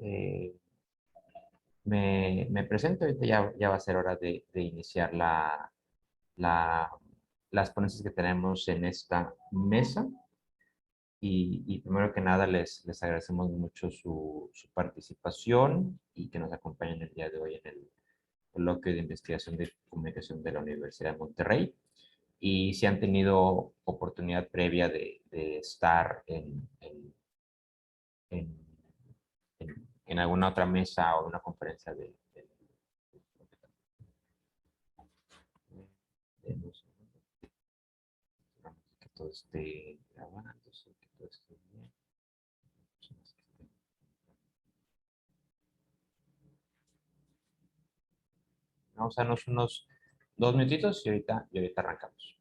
eh, me presento. Ahorita ya va a ser hora de iniciar la- las ponencias que tenemos en esta mesa. Y primero que nada les agradecemos mucho su participación y que nos acompañen el día de hoy en el coloquio de investigación de comunicación de la Universidad de Monterrey. Y si han tenido oportunidad previa de estar en, en alguna otra mesa o una conferencia de que todo esté grabando, que todo esté bien. Vamos a darnos unos 2 minutitos y ahorita arrancamos.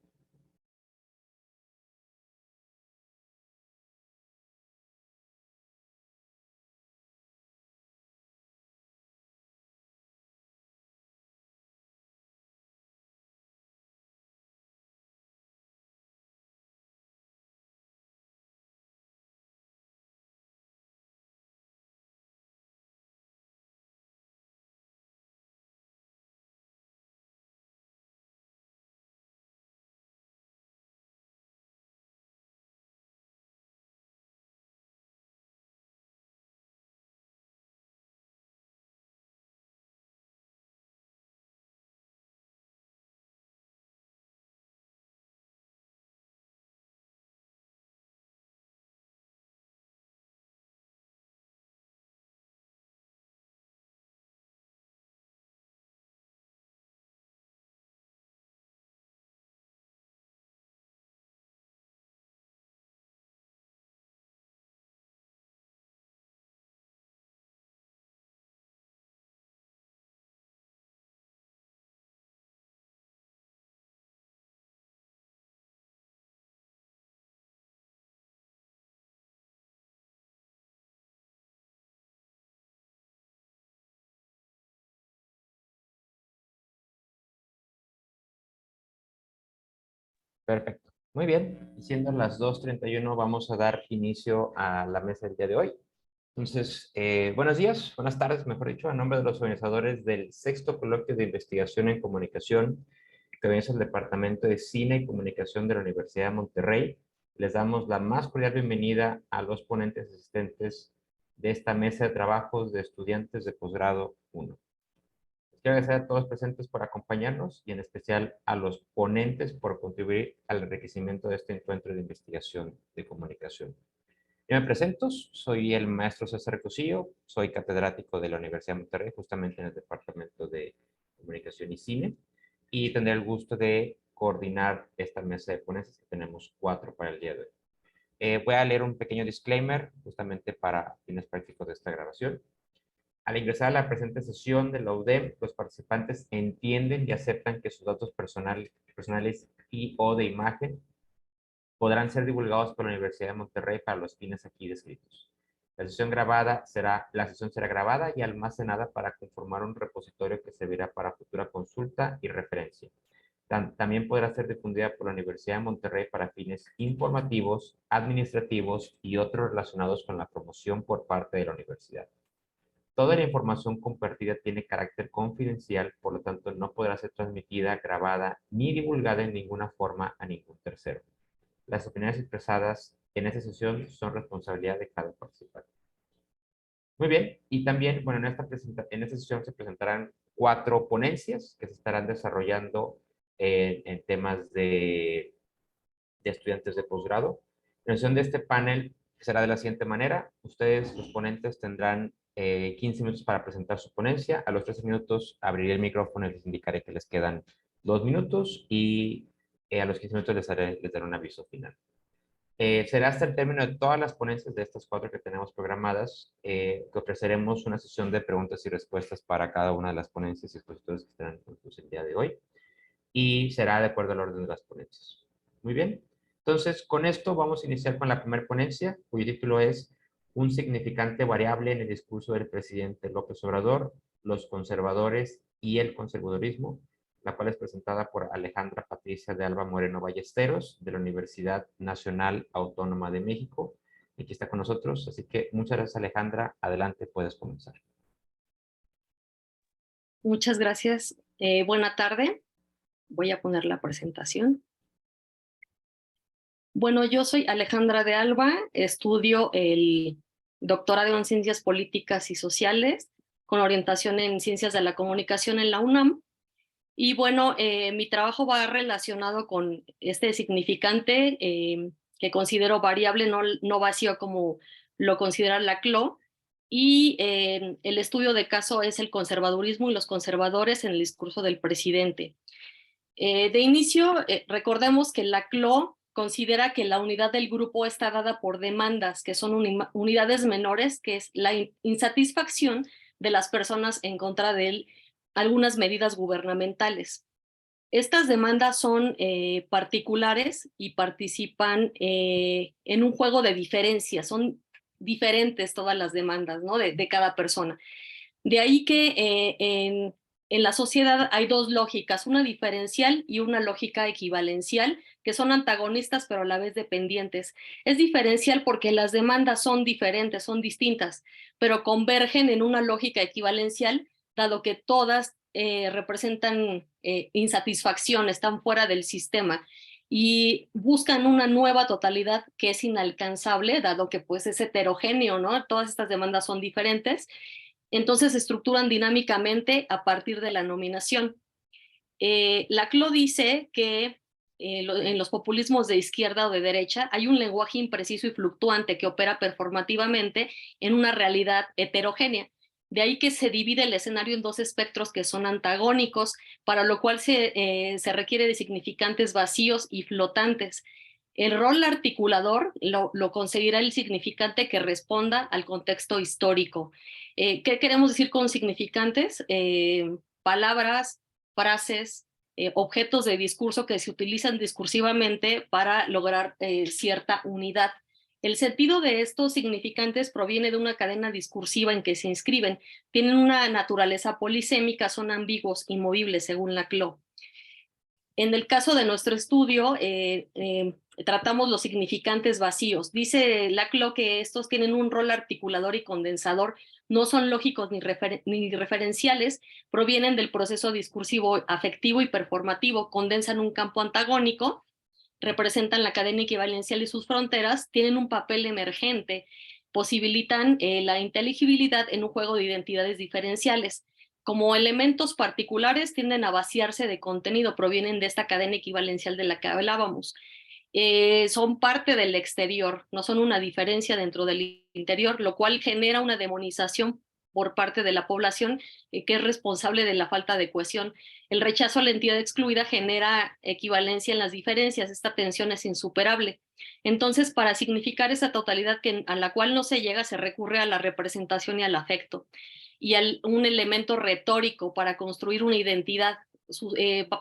Perfecto. Muy bien. Y siendo las 2:31, vamos a dar inicio a la mesa del día de hoy. Entonces, buenos días, buenas tardes, mejor dicho, a nombre de los organizadores del sexto coloquio de investigación en comunicación que organiza el Departamento de Cine y Comunicación de la Universidad de Monterrey, les damos la más cordial bienvenida a los ponentes asistentes de esta mesa de trabajos de estudiantes de posgrado 1. Quiero agradecer a todos presentes por acompañarnos y en especial a los ponentes por contribuir al enriquecimiento de este encuentro de investigación de comunicación. Yo me presento, soy el maestro César Cosillo, soy catedrático de la Universidad de Monterrey, justamente en el Departamento de Comunicación y Cine, y tendré el gusto de coordinar esta mesa de ponencias que tenemos 4 para el día de hoy. Voy a leer un pequeño disclaimer justamente para fines prácticos de esta grabación. Al ingresar a la presente sesión de la UDEM, los participantes entienden y aceptan que sus datos personales y o de imagen podrán ser divulgados por la Universidad de Monterrey para los fines aquí descritos. La sesión será grabada y almacenada para conformar un repositorio que servirá para futura consulta y referencia. También podrá ser difundida por la Universidad de Monterrey para fines informativos, administrativos y otros relacionados con la promoción por parte de la universidad. Toda la información compartida tiene carácter confidencial, por lo tanto no podrá ser transmitida, grabada ni divulgada en ninguna forma a ningún tercero. Las opiniones expresadas en esta sesión son responsabilidad de cada participante. Muy bien, y también, bueno, en esta sesión se presentarán 4 ponencias que se estarán desarrollando en temas de estudiantes de posgrado. La sesión de este panel será de la siguiente manera. Ustedes, los ponentes, tendrán 15 minutos para presentar su ponencia. A los 13 minutos abriré el micrófono y les indicaré que les quedan 2 minutos y a los 15 minutos les daré un aviso final. Será hasta el término de todas las ponencias de estas 4 que tenemos programadas, que ofreceremos una sesión de preguntas y respuestas para cada una de las ponencias y expositores que estarán con nosotros el día de hoy. Y será de acuerdo al orden de las ponencias. Muy bien. Entonces, con esto vamos a iniciar con la primera ponencia, cuyo título es Un significante variable en el discurso del presidente López Obrador, los conservadores y el conservadurismo, la cual es presentada por Alejandra Patricia de Alba Moreno Ballesteros, de la Universidad Nacional Autónoma de México, Aquí está con nosotros, así que muchas gracias, Alejandra. Adelante, puedes comenzar. Muchas gracias. Buena tarde. Voy a poner la presentación. Bueno, yo soy Alejandra de Alba, estudio el doctorado en Ciencias Políticas y Sociales con orientación en Ciencias de la Comunicación en la UNAM. Y bueno, mi trabajo va relacionado con este significante que considero variable, no vacío como lo considera la CLO. Y el estudio de caso es el conservadurismo y los conservadores en el discurso del presidente. De inicio, recordemos que la CLO considera que la unidad del grupo está dada por demandas, que son unidades menores, que es la insatisfacción de las personas en contra de algunas medidas gubernamentales. Estas demandas son particulares y participan en un juego de diferencias, son diferentes todas las demandas, ¿no? de cada persona. De ahí que en la sociedad hay dos lógicas, una diferencial y una lógica equivalencial, que son antagonistas pero a la vez dependientes. Es diferencial porque las demandas son diferentes, son distintas, pero convergen en una lógica equivalencial, dado que todas representan insatisfacción, están fuera del sistema y buscan una nueva totalidad que es inalcanzable, dado que pues es heterogéneo, ¿no? Todas estas demandas son diferentes. Entonces se estructuran dinámicamente a partir de la nominación. La CLO dice que en los populismos de izquierda o de derecha hay un lenguaje impreciso y fluctuante que opera performativamente en una realidad heterogénea. De ahí que se divide el escenario en dos espectros que son antagónicos, para lo cual se requiere de significantes vacíos y flotantes. El rol articulador lo conseguirá el significante que responda al contexto histórico. ¿Qué queremos decir con significantes? Palabras, frases, objetos de discurso que se utilizan discursivamente para lograr cierta unidad. El sentido de estos significantes proviene de una cadena discursiva en que se inscriben. Tienen una naturaleza polisémica, son ambiguos y movibles según la CLO. En el caso de nuestro estudio, tratamos los significantes vacíos. Dice la CLO que estos tienen un rol articulador y condensador, no son lógicos ni referenciales, provienen del proceso discursivo afectivo y performativo, condensan un campo antagónico, representan la cadena equivalencial y sus fronteras, tienen un papel emergente, posibilitan la inteligibilidad en un juego de identidades diferenciales. Como elementos particulares tienden a vaciarse de contenido, provienen de esta cadena equivalencial de la que hablábamos. Son parte del exterior, no son una diferencia dentro del interior, lo cual genera una demonización por parte de la población que es responsable de la falta de cohesión. El rechazo a la entidad excluida genera equivalencia en las diferencias, esta tensión es insuperable. Entonces, para significar esa totalidad a la cual no se llega, se recurre a la representación y al afecto y a un elemento retórico para construir una identidad.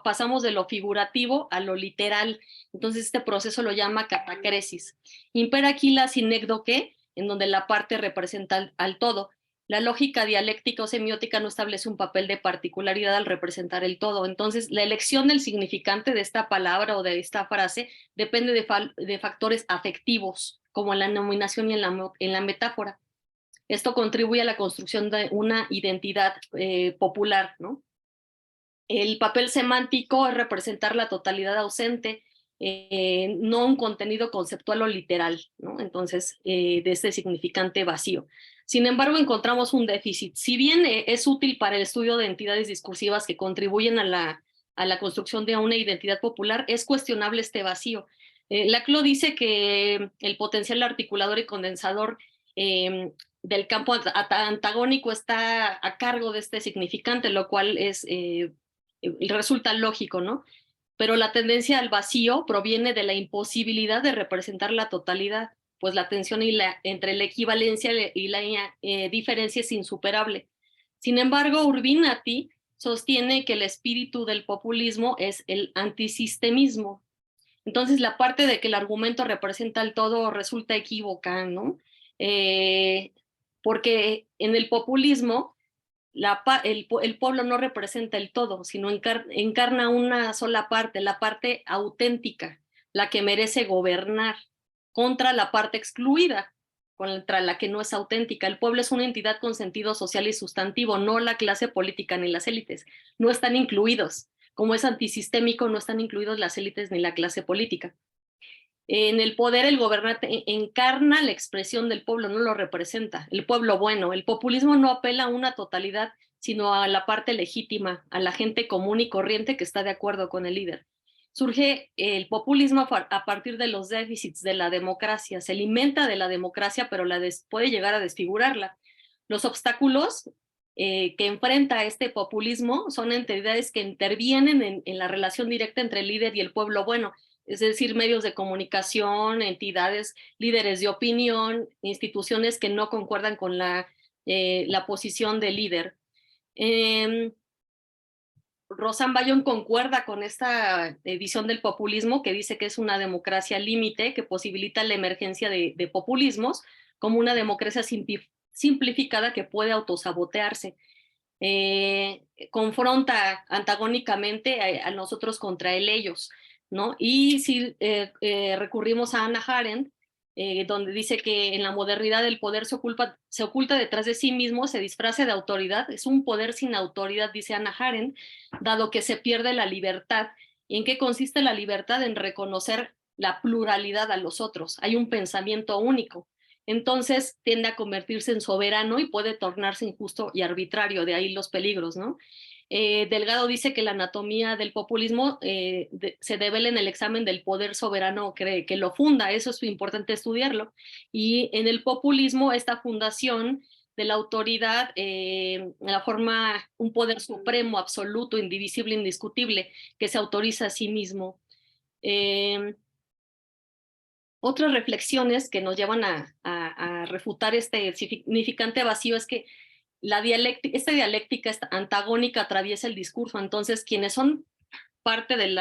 Pasamos de lo figurativo a lo literal. Entonces este proceso lo llama catacresis. Impera aquí la sinécdoque, en donde la parte representa al todo. La lógica dialéctica o semiótica no establece un papel de particularidad al representar el todo. Entonces, la elección del significante de esta palabra o de esta frase depende de factores afectivos, como en la nominación y en la metáfora. Esto contribuye a la construcción de una identidad popular, ¿no? El papel semántico es representar la totalidad ausente, no un contenido conceptual o literal, ¿no? Entonces, de este significante vacío. Sin embargo, encontramos un déficit. Si bien es útil para el estudio de entidades discursivas que contribuyen a la construcción de una identidad popular, es cuestionable este vacío. La CLO dice que el potencial articulador y condensador del campo antagónico está a cargo de este significante, lo cual es resulta lógico, ¿no? Pero la tendencia al vacío proviene de la imposibilidad de representar la totalidad, pues la tensión entre la equivalencia y la diferencia es insuperable. Sin embargo, Urbinati sostiene que el espíritu del populismo es el antisistemismo. Entonces, la parte de que el argumento representa el todo resulta equívoca, ¿no? Porque en el populismo el pueblo no representa el todo, sino encarna una sola parte, la parte auténtica, la que merece gobernar, contra la parte excluida. contra la que no es auténtica. El pueblo es una entidad con sentido social y sustantivo, no la clase política ni las élites. No están incluidos. Como es antisistémico, no están incluidos las élites ni la clase política. En el poder, el gobernante encarna la expresión del pueblo, no lo representa. El pueblo bueno. El populismo no apela a una totalidad, sino a la parte legítima, a la gente común y corriente que está de acuerdo con el líder. Surge el populismo a partir de los déficits de la democracia. Se alimenta de la democracia, pero puede llegar a desfigurarla. Los obstáculos que enfrenta este populismo son entidades que intervienen en la relación directa entre el líder y el pueblo bueno, es decir, medios de comunicación, entidades, líderes de opinión, instituciones que no concuerdan con la posición del líder. Rosan Ballón concuerda con esta visión del populismo, que dice que es una democracia límite que posibilita la emergencia de populismos como una democracia simplificada que puede autosabotearse. Confronta antagónicamente a nosotros contra ellos, ¿no? Y si recurrimos a Hannah Arendt, donde dice que en la modernidad el poder se oculta detrás de sí mismo, se disfraza de autoridad, es un poder sin autoridad, dice Hannah Arendt, dado que se pierde la libertad. ¿Y en qué consiste la libertad? En reconocer la pluralidad a los otros. Hay un pensamiento único. Entonces tiende a convertirse en soberano y puede tornarse injusto y arbitrario, de ahí los peligros, ¿no? Delgado dice que la anatomía del populismo se devela en el examen del poder soberano que lo funda, eso es importante estudiarlo. Y en el populismo, esta fundación de la autoridad la forma un poder supremo, absoluto, indivisible, indiscutible, que se autoriza a sí mismo. Otras reflexiones que nos llevan a refutar este significante vacío es que esta dialéctica antagónica atraviesa el discurso. Entonces, quienes son parte del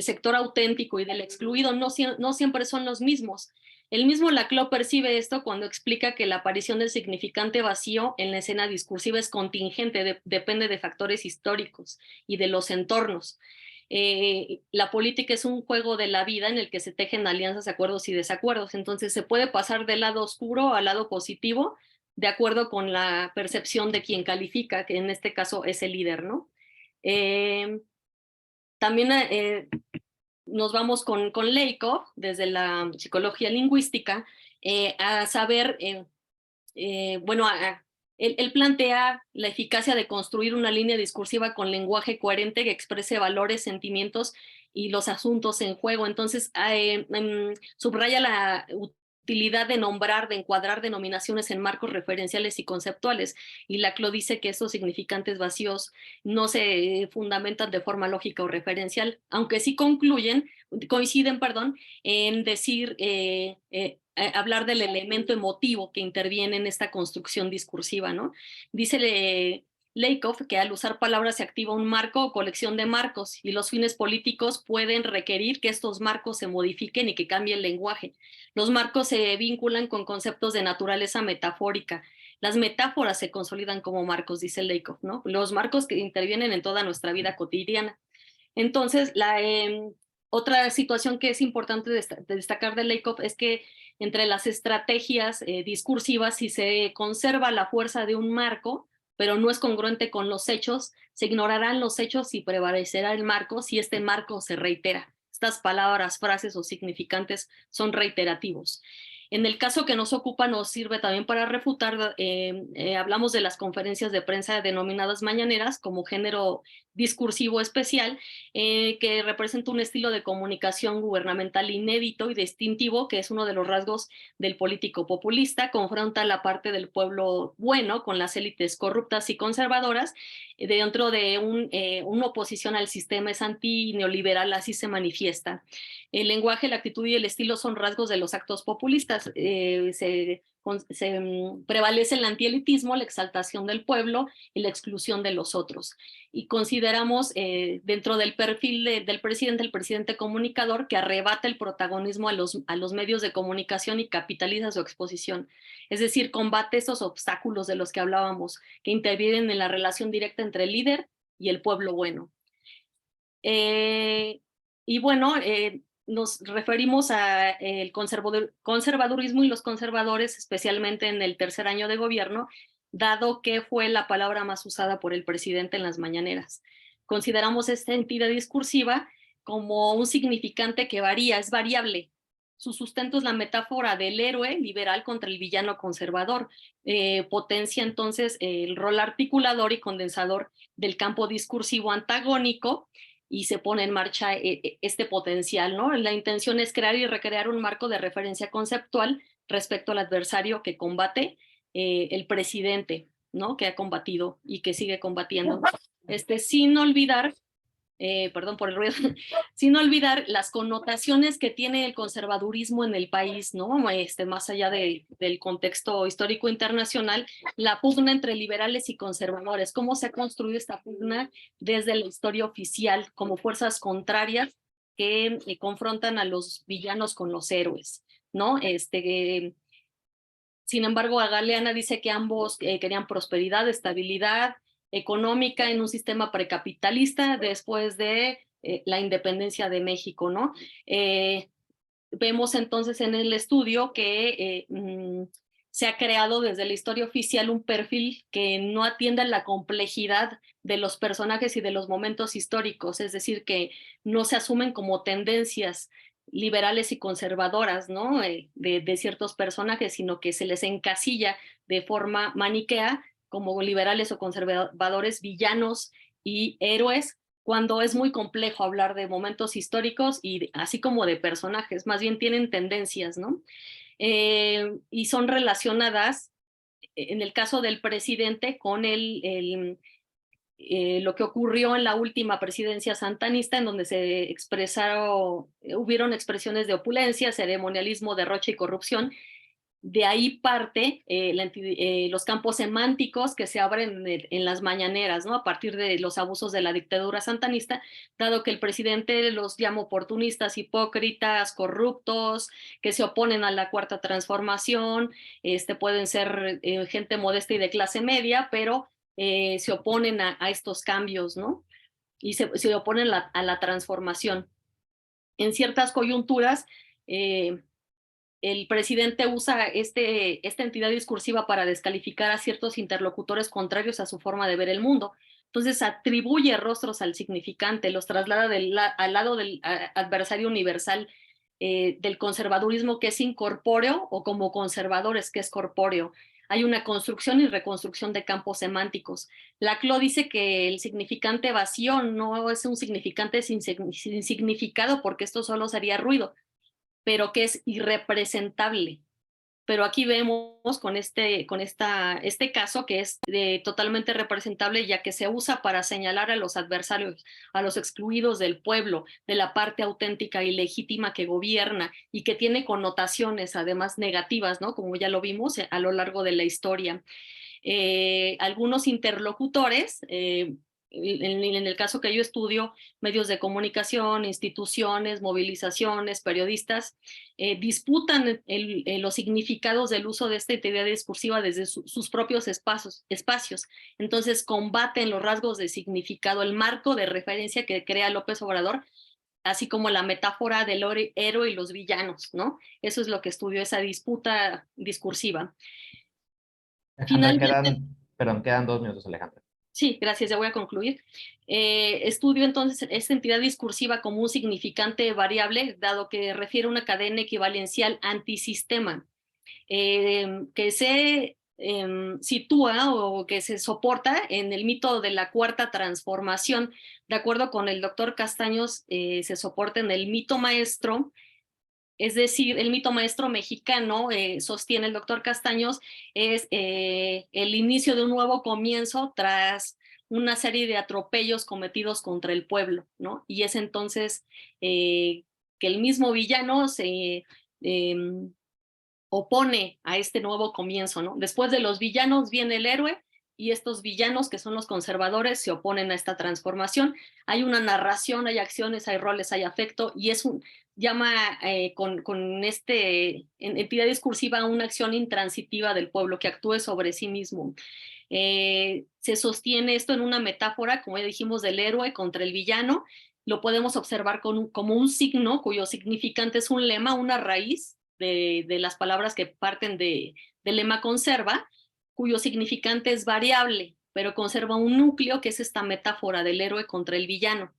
sector auténtico y del excluido no siempre son los mismos. El mismo Laclau percibe esto cuando explica que la aparición del significante vacío en la escena discursiva es contingente, depende de factores históricos y de los entornos. La política es un juego de la vida en el que se tejen alianzas, acuerdos y desacuerdos. Entonces se puede pasar del lado oscuro al lado positivo de acuerdo con la percepción de quien califica, que en este caso es el líder, ¿no? También nos vamos con Lakoff, desde la psicología lingüística, a saber, bueno, él plantea la eficacia de construir una línea discursiva con lenguaje coherente que exprese valores, sentimientos y los asuntos en juego. Entonces, subraya la utilidad de nombrar, de encuadrar denominaciones en marcos referenciales y conceptuales. Y Laclau dice que esos significantes vacíos no se fundamentan de forma lógica o referencial, aunque sí coinciden, en decir, hablar del elemento emotivo que interviene en esta construcción discursiva, ¿no? Dice Lakoff que al usar palabras se activa un marco o colección de marcos y los fines políticos pueden requerir que estos marcos se modifiquen y que cambie el lenguaje. Los marcos se vinculan con conceptos de naturaleza metafórica. Las metáforas se consolidan como marcos, dice Lakoff, ¿no? Los marcos que intervienen en toda nuestra vida cotidiana. Entonces, otra situación que es importante destacar de Lakoff es que entre las estrategias discursivas, si se conserva la fuerza de un marco, pero no es congruente con los hechos, se ignorarán los hechos y prevalecerá el marco si este marco se reitera. Estas palabras, frases o significantes son reiterativos. En el caso que nos ocupa, nos sirve también para refutar, hablamos de las conferencias de prensa denominadas mañaneras como género discursivo especial, que representa un estilo de comunicación gubernamental inédito y distintivo, que es uno de los rasgos del político populista, confronta la parte del pueblo bueno con las élites corruptas y conservadoras, dentro de una oposición al sistema es antineoliberal, así se manifiesta. El lenguaje, la actitud y el estilo son rasgos de los actos populistas. Prevalece el antielitismo, la exaltación del pueblo y la exclusión de los otros. Y consideramos dentro del perfil del presidente, el presidente comunicador, que arrebata el protagonismo a los medios de comunicación y capitaliza su exposición. Es decir, combate esos obstáculos de los que hablábamos, que intervienen en la relación directa entre el líder y el pueblo bueno. Y bueno, nos referimos a el conservadurismo y los conservadores, especialmente en el tercer año de gobierno, dado que fue la palabra más usada por el presidente en las mañaneras. Consideramos esta entidad discursiva como un significante que varía, es variable. Su sustento es la metáfora del héroe liberal contra el villano conservador. Potencia entonces el rol articulador y condensador del campo discursivo antagónico y se pone en marcha este potencial, ¿no? La intención es crear y recrear un marco de referencia conceptual respecto al adversario que combate el presidente, ¿no? Que ha combatido y que sigue combatiendo. Sin olvidar, perdón por el ruido, sin olvidar las connotaciones que tiene el conservadurismo en el país, ¿no? Más allá del contexto histórico internacional, la pugna entre liberales y conservadores, cómo se ha construido esta pugna desde la historia oficial como fuerzas contrarias que confrontan a los villanos con los héroes, ¿no? Sin embargo, Galeana dice que ambos querían prosperidad, estabilidad económica en un sistema precapitalista después de la independencia de México, ¿no? Vemos entonces en el estudio que se ha creado desde la historia oficial un perfil que no atiende a la complejidad de los personajes y de los momentos históricos, es decir, que no se asumen como tendencias liberales y conservadoras, ¿no? De ciertos personajes, sino que se les encasilla de forma maniquea como liberales o conservadores, villanos y héroes, cuando es muy complejo hablar de momentos históricos y así como de personajes, más bien tienen tendencias, ¿no? Y son relacionadas, en el caso del presidente, con lo que ocurrió en la última presidencia santanista, en donde se hubieron expresiones de opulencia, ceremonialismo, derroche y corrupción. De ahí parte los campos semánticos que se abren en las mañaneras, ¿no? A partir de los abusos de la dictadura santanista, dado que el presidente los llama oportunistas, hipócritas, corruptos, que se oponen a la cuarta transformación, pueden ser gente modesta y de clase media, pero se oponen a estos cambios, ¿no? Y se oponen a la transformación. En ciertas coyunturas, el presidente usa esta entidad discursiva para descalificar a ciertos interlocutores contrarios a su forma de ver el mundo. Entonces atribuye rostros al significante, los traslada al lado del adversario universal del conservadurismo, que es incorpóreo, o como conservadores, que es corpóreo. Hay una construcción y reconstrucción de campos semánticos. Laclau dice que el significante vacío no es un significante sin significado, porque esto solo sería ruido, pero que es irrepresentable. Pero aquí vemos con este caso que es totalmente representable, ya que se usa para señalar a los adversarios, a los excluidos del pueblo, de la parte auténtica y legítima que gobierna y que tiene connotaciones además negativas, ¿no? Como ya lo vimos a lo largo de la historia. Algunos interlocutores, en el caso que yo estudio, medios de comunicación, instituciones, movilizaciones, periodistas, disputan los significados del uso de esta entidad discursiva desde sus propios espacios. Entonces combaten los rasgos de significado, el marco de referencia que crea López Obrador, así como la metáfora del héroe y los villanos, ¿no? Eso es lo que estudió esa disputa discursiva. Alejandra, Finalmente, quedan 2 minutos, Alejandra. sí, gracias, ya voy a concluir. Estudio entonces esta entidad discursiva como un significante variable, dado que refiere a una cadena equivalencial antisistema, que se sitúa o que se soporta en el mito de la cuarta transformación. De acuerdo con el doctor Castaños, se soporta en el mito maestro. Es decir, el mito maestro mexicano, sostiene el doctor Castaños, es el inicio de un nuevo comienzo tras una serie de atropellos cometidos contra el pueblo, ¿no? Y es entonces que el mismo villano se opone a este nuevo comienzo, ¿no? Después de los villanos viene el héroe, y estos villanos, que son los conservadores, se oponen a esta transformación. Hay una narración, hay acciones, hay roles, hay afecto, y llama con entidad discursiva a una acción intransitiva del pueblo que actúe sobre sí mismo. Se sostiene esto en una metáfora, como ya dijimos, del héroe contra el villano, lo podemos observar como un signo cuyo significante es un lema, una raíz de las palabras que parten del lema conserva, cuyo significante es variable, pero conserva un núcleo que es esta metáfora del héroe contra el villano.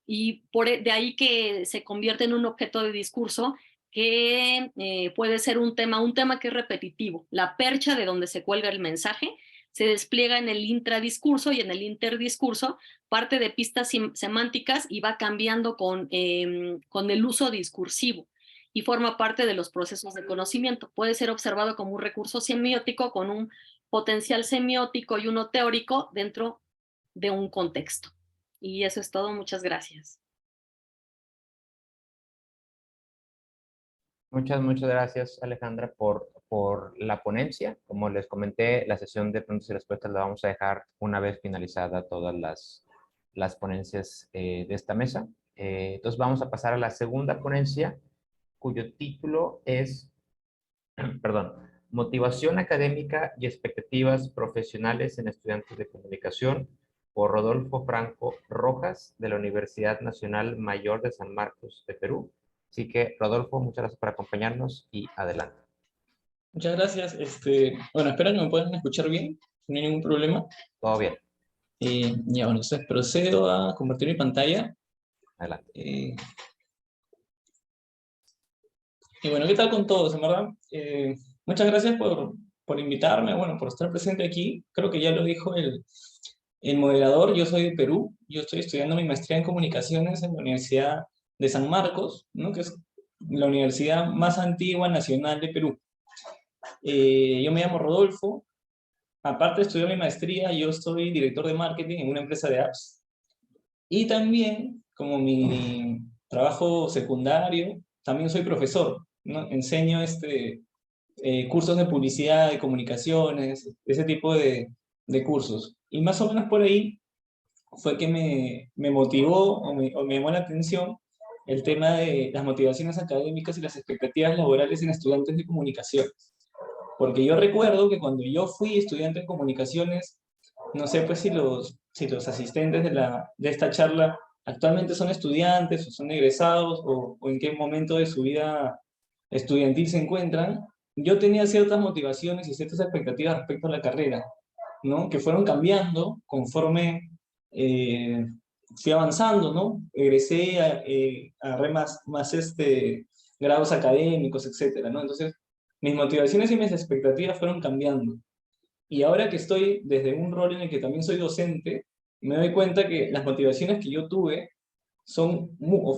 Y de ahí que se convierte en un objeto de discurso que puede ser un tema que es repetitivo. La percha de donde se cuelga el mensaje se despliega en el intradiscurso y en el interdiscurso, parte de pistas semánticas y va cambiando con el uso discursivo y forma parte de los procesos de conocimiento. Puede ser observado como un recurso semiótico con un potencial semiótico y uno teórico dentro de un contexto. Y eso es todo. Muchas gracias. Muchas gracias, Alejandra, por la ponencia. Como les comenté, la sesión de preguntas y respuestas la vamos a dejar una vez finalizada todas las ponencias de esta mesa. Entonces vamos a pasar a la segunda ponencia, cuyo título es, perdón, Motivación académica y expectativas profesionales en estudiantes de comunicación, por Rodolfo Franco Rojas, de la Universidad Nacional Mayor de San Marcos de Perú. Así que, Rodolfo, muchas gracias por acompañarnos y adelante. Muchas gracias. Bueno, espero que me puedan escuchar bien, no hay ningún problema. Todo bien. Ya, bueno, entonces procedo a compartir mi pantalla. Adelante. Y bueno, ¿qué tal con todos, en verdad? Muchas gracias por invitarme, bueno, por estar presente aquí. Creo que ya lo dijo el moderador, yo soy de Perú, yo estoy estudiando mi maestría en comunicaciones en la Universidad de San Marcos, ¿no? Que es la universidad más antigua nacional de Perú. Yo me llamo Rodolfo, aparte de estudiar mi maestría, yo soy director de marketing en una empresa de apps. Y también, como mi trabajo secundario, también soy profesor, ¿no? Enseño cursos de publicidad, de comunicaciones, ese tipo de cursos. Y más o menos por ahí fue que me motivó o me llamó la atención el tema de las motivaciones académicas y las expectativas laborales en estudiantes de comunicaciones. Porque yo recuerdo que cuando yo fui estudiante de comunicaciones, no sé pues si los asistentes de esta charla actualmente son estudiantes o son egresados o en qué momento de su vida estudiantil se encuentran. Yo tenía ciertas motivaciones y ciertas expectativas respecto a la carrera, ¿no? Que fueron cambiando conforme fui avanzando, ¿no? Egresé, agarré más grados académicos, etcétera, ¿no? Entonces, mis motivaciones y mis expectativas fueron cambiando. Y ahora que estoy desde un rol en el que también soy docente, me doy cuenta que las motivaciones que yo tuve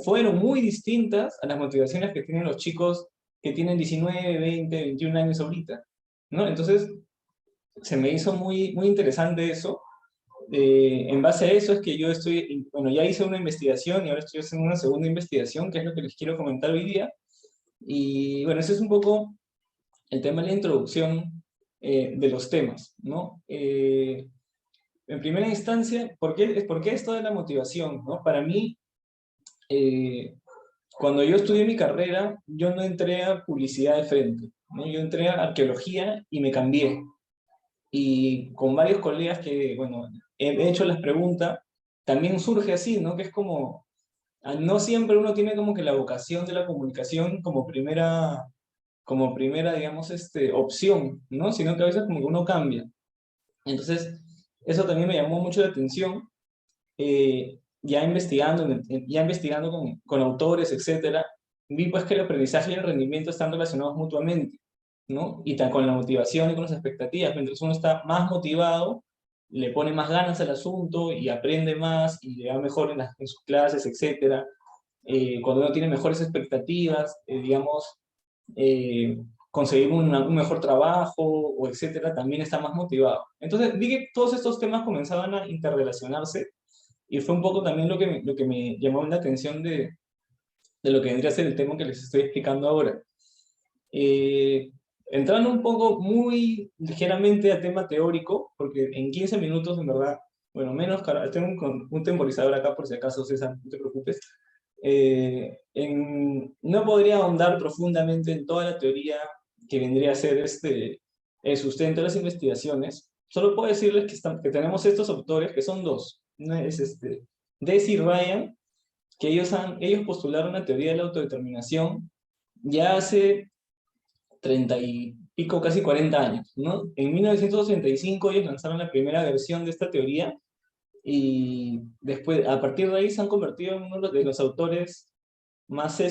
fueron muy distintas a las motivaciones que tienen los chicos que tienen 19, 20, 21 años ahorita, ¿no? Entonces, se me hizo muy interesante eso. En base a eso es que yo bueno, ya hice una investigación y ahora estoy haciendo una segunda investigación, que es lo que les quiero comentar hoy día. Y bueno, ese es un poco el tema de la introducción de los temas, ¿no? En primera instancia, ¿por qué esto de la motivación, ¿no? Para mí, cuando yo estudié mi carrera, yo no entré a publicidad de frente, ¿no? Yo entré a arqueología y me cambié. Y con varios colegas que, bueno, he hecho las preguntas, también surge así, ¿no? Que es como, no siempre uno tiene como que la vocación de la comunicación como primera, digamos, opción, ¿no? Sino que a veces como que uno cambia. Entonces, eso también me llamó mucho la atención, ya investigando con autores, etcétera, vi pues que el aprendizaje y el rendimiento están relacionados mutuamente, ¿no? Y con la motivación y con las expectativas. Mientras uno está más motivado, le pone más ganas al asunto y aprende más y le va mejor en sus clases, etcétera. Cuando uno tiene mejores expectativas, digamos, conseguir un mejor trabajo, o etcétera, también está más motivado. Entonces vi que todos estos temas comenzaban a interrelacionarse y fue un poco también lo que me llamó la atención de lo que vendría a ser el tema que les estoy explicando ahora. Entrando un poco muy ligeramente al tema teórico, porque en 15 minutos, en verdad, bueno, menos, tengo un temporizador acá por si acaso, César, no te preocupes. No podría ahondar profundamente en toda la teoría que vendría a ser el sustento de las investigaciones. Solo puedo decirles que tenemos estos autores, que son dos. Uno es Deci Ryan, que ellos postularon una teoría de la autodeterminación ya hace 30 y pico, casi 40 años, ¿no? En 1965 ellos lanzaron la primera versión de esta teoría y después, a partir de ahí se han convertido en uno de los autores más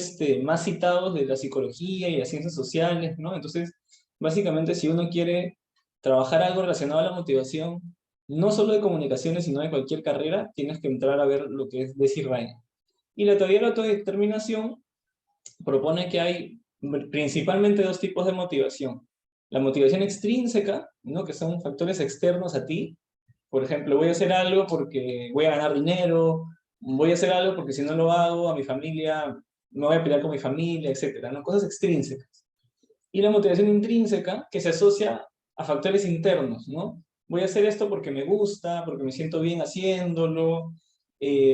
citados de la psicología y las ciencias sociales, ¿no? Entonces, básicamente, si uno quiere trabajar algo relacionado a la motivación, no solo de comunicaciones, sino de cualquier carrera, tienes que entrar a ver lo que es Deci Raine. Y la teoría de la autodeterminación propone que hay principalmente dos tipos de motivación. La motivación extrínseca, ¿no? Que son factores externos a ti. Por ejemplo, voy a hacer algo porque voy a ganar dinero, voy a hacer algo porque si no lo hago, a mi familia, me voy a pelear con mi familia, etcétera, ¿no? Cosas extrínsecas. Y la motivación intrínseca, que se asocia a factores internos, ¿no? Voy a hacer esto porque me gusta, porque me siento bien haciéndolo,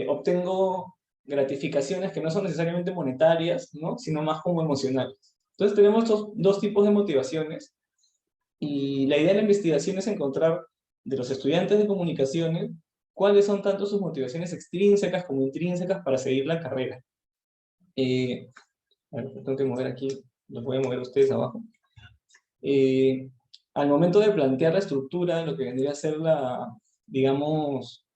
obtengo gratificaciones que no son necesariamente monetarias, ¿no? Sino más como emocionales. Entonces tenemos estos dos tipos de motivaciones y la idea de la investigación es encontrar de los estudiantes de comunicaciones cuáles son tanto sus motivaciones extrínsecas como intrínsecas para seguir la carrera. A ver, tengo que mover aquí, los voy a mover ustedes abajo. Al momento de plantear la estructura, lo que vendría a ser digamos,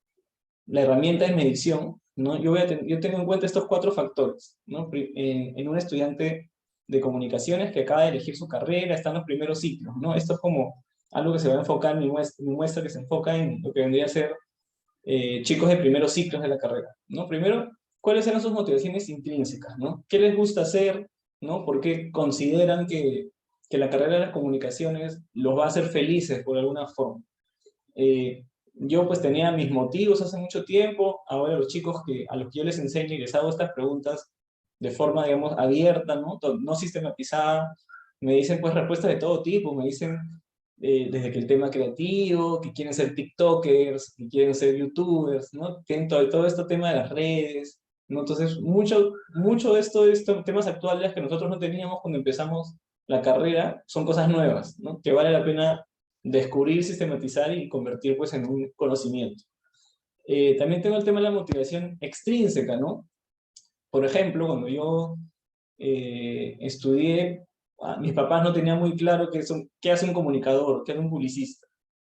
la herramienta de medición, ¿no? Yo tengo en cuenta estos 4 factores, ¿no? En un estudiante de comunicaciones que acaba de elegir su carrera, está en los primeros ciclos, ¿no? Esto es como algo que se va a enfocar, mi muestra que se enfoca en lo que vendría a ser chicos de primeros ciclos de la carrera, ¿no? Primero, ¿cuáles eran sus motivaciones intrínsecas, ¿no? ¿Qué les gusta hacer, ¿no? ¿Por qué consideran que la carrera de las comunicaciones los va a hacer felices por alguna forma? Yo pues tenía mis motivos hace mucho tiempo, ahora los chicos a los que yo les enseño y les hago estas preguntas de forma, digamos, abierta, ¿no? No sistematizada, me dicen pues respuestas de todo tipo, me dicen desde que el tema creativo, que quieren ser TikTokers, que quieren ser YouTubers, ¿no? Tienen todo este tema de las redes, ¿no? Entonces, mucho de estos temas actuales que nosotros no teníamos cuando empezamos la carrera, son cosas nuevas, ¿no? Que vale la pena descubrir, sistematizar y convertir pues en un conocimiento. También tengo el tema de la motivación extrínseca, ¿no? Por ejemplo, cuando yo estudié, mis papás no tenían muy claro qué hace un comunicador, qué hace un publicista,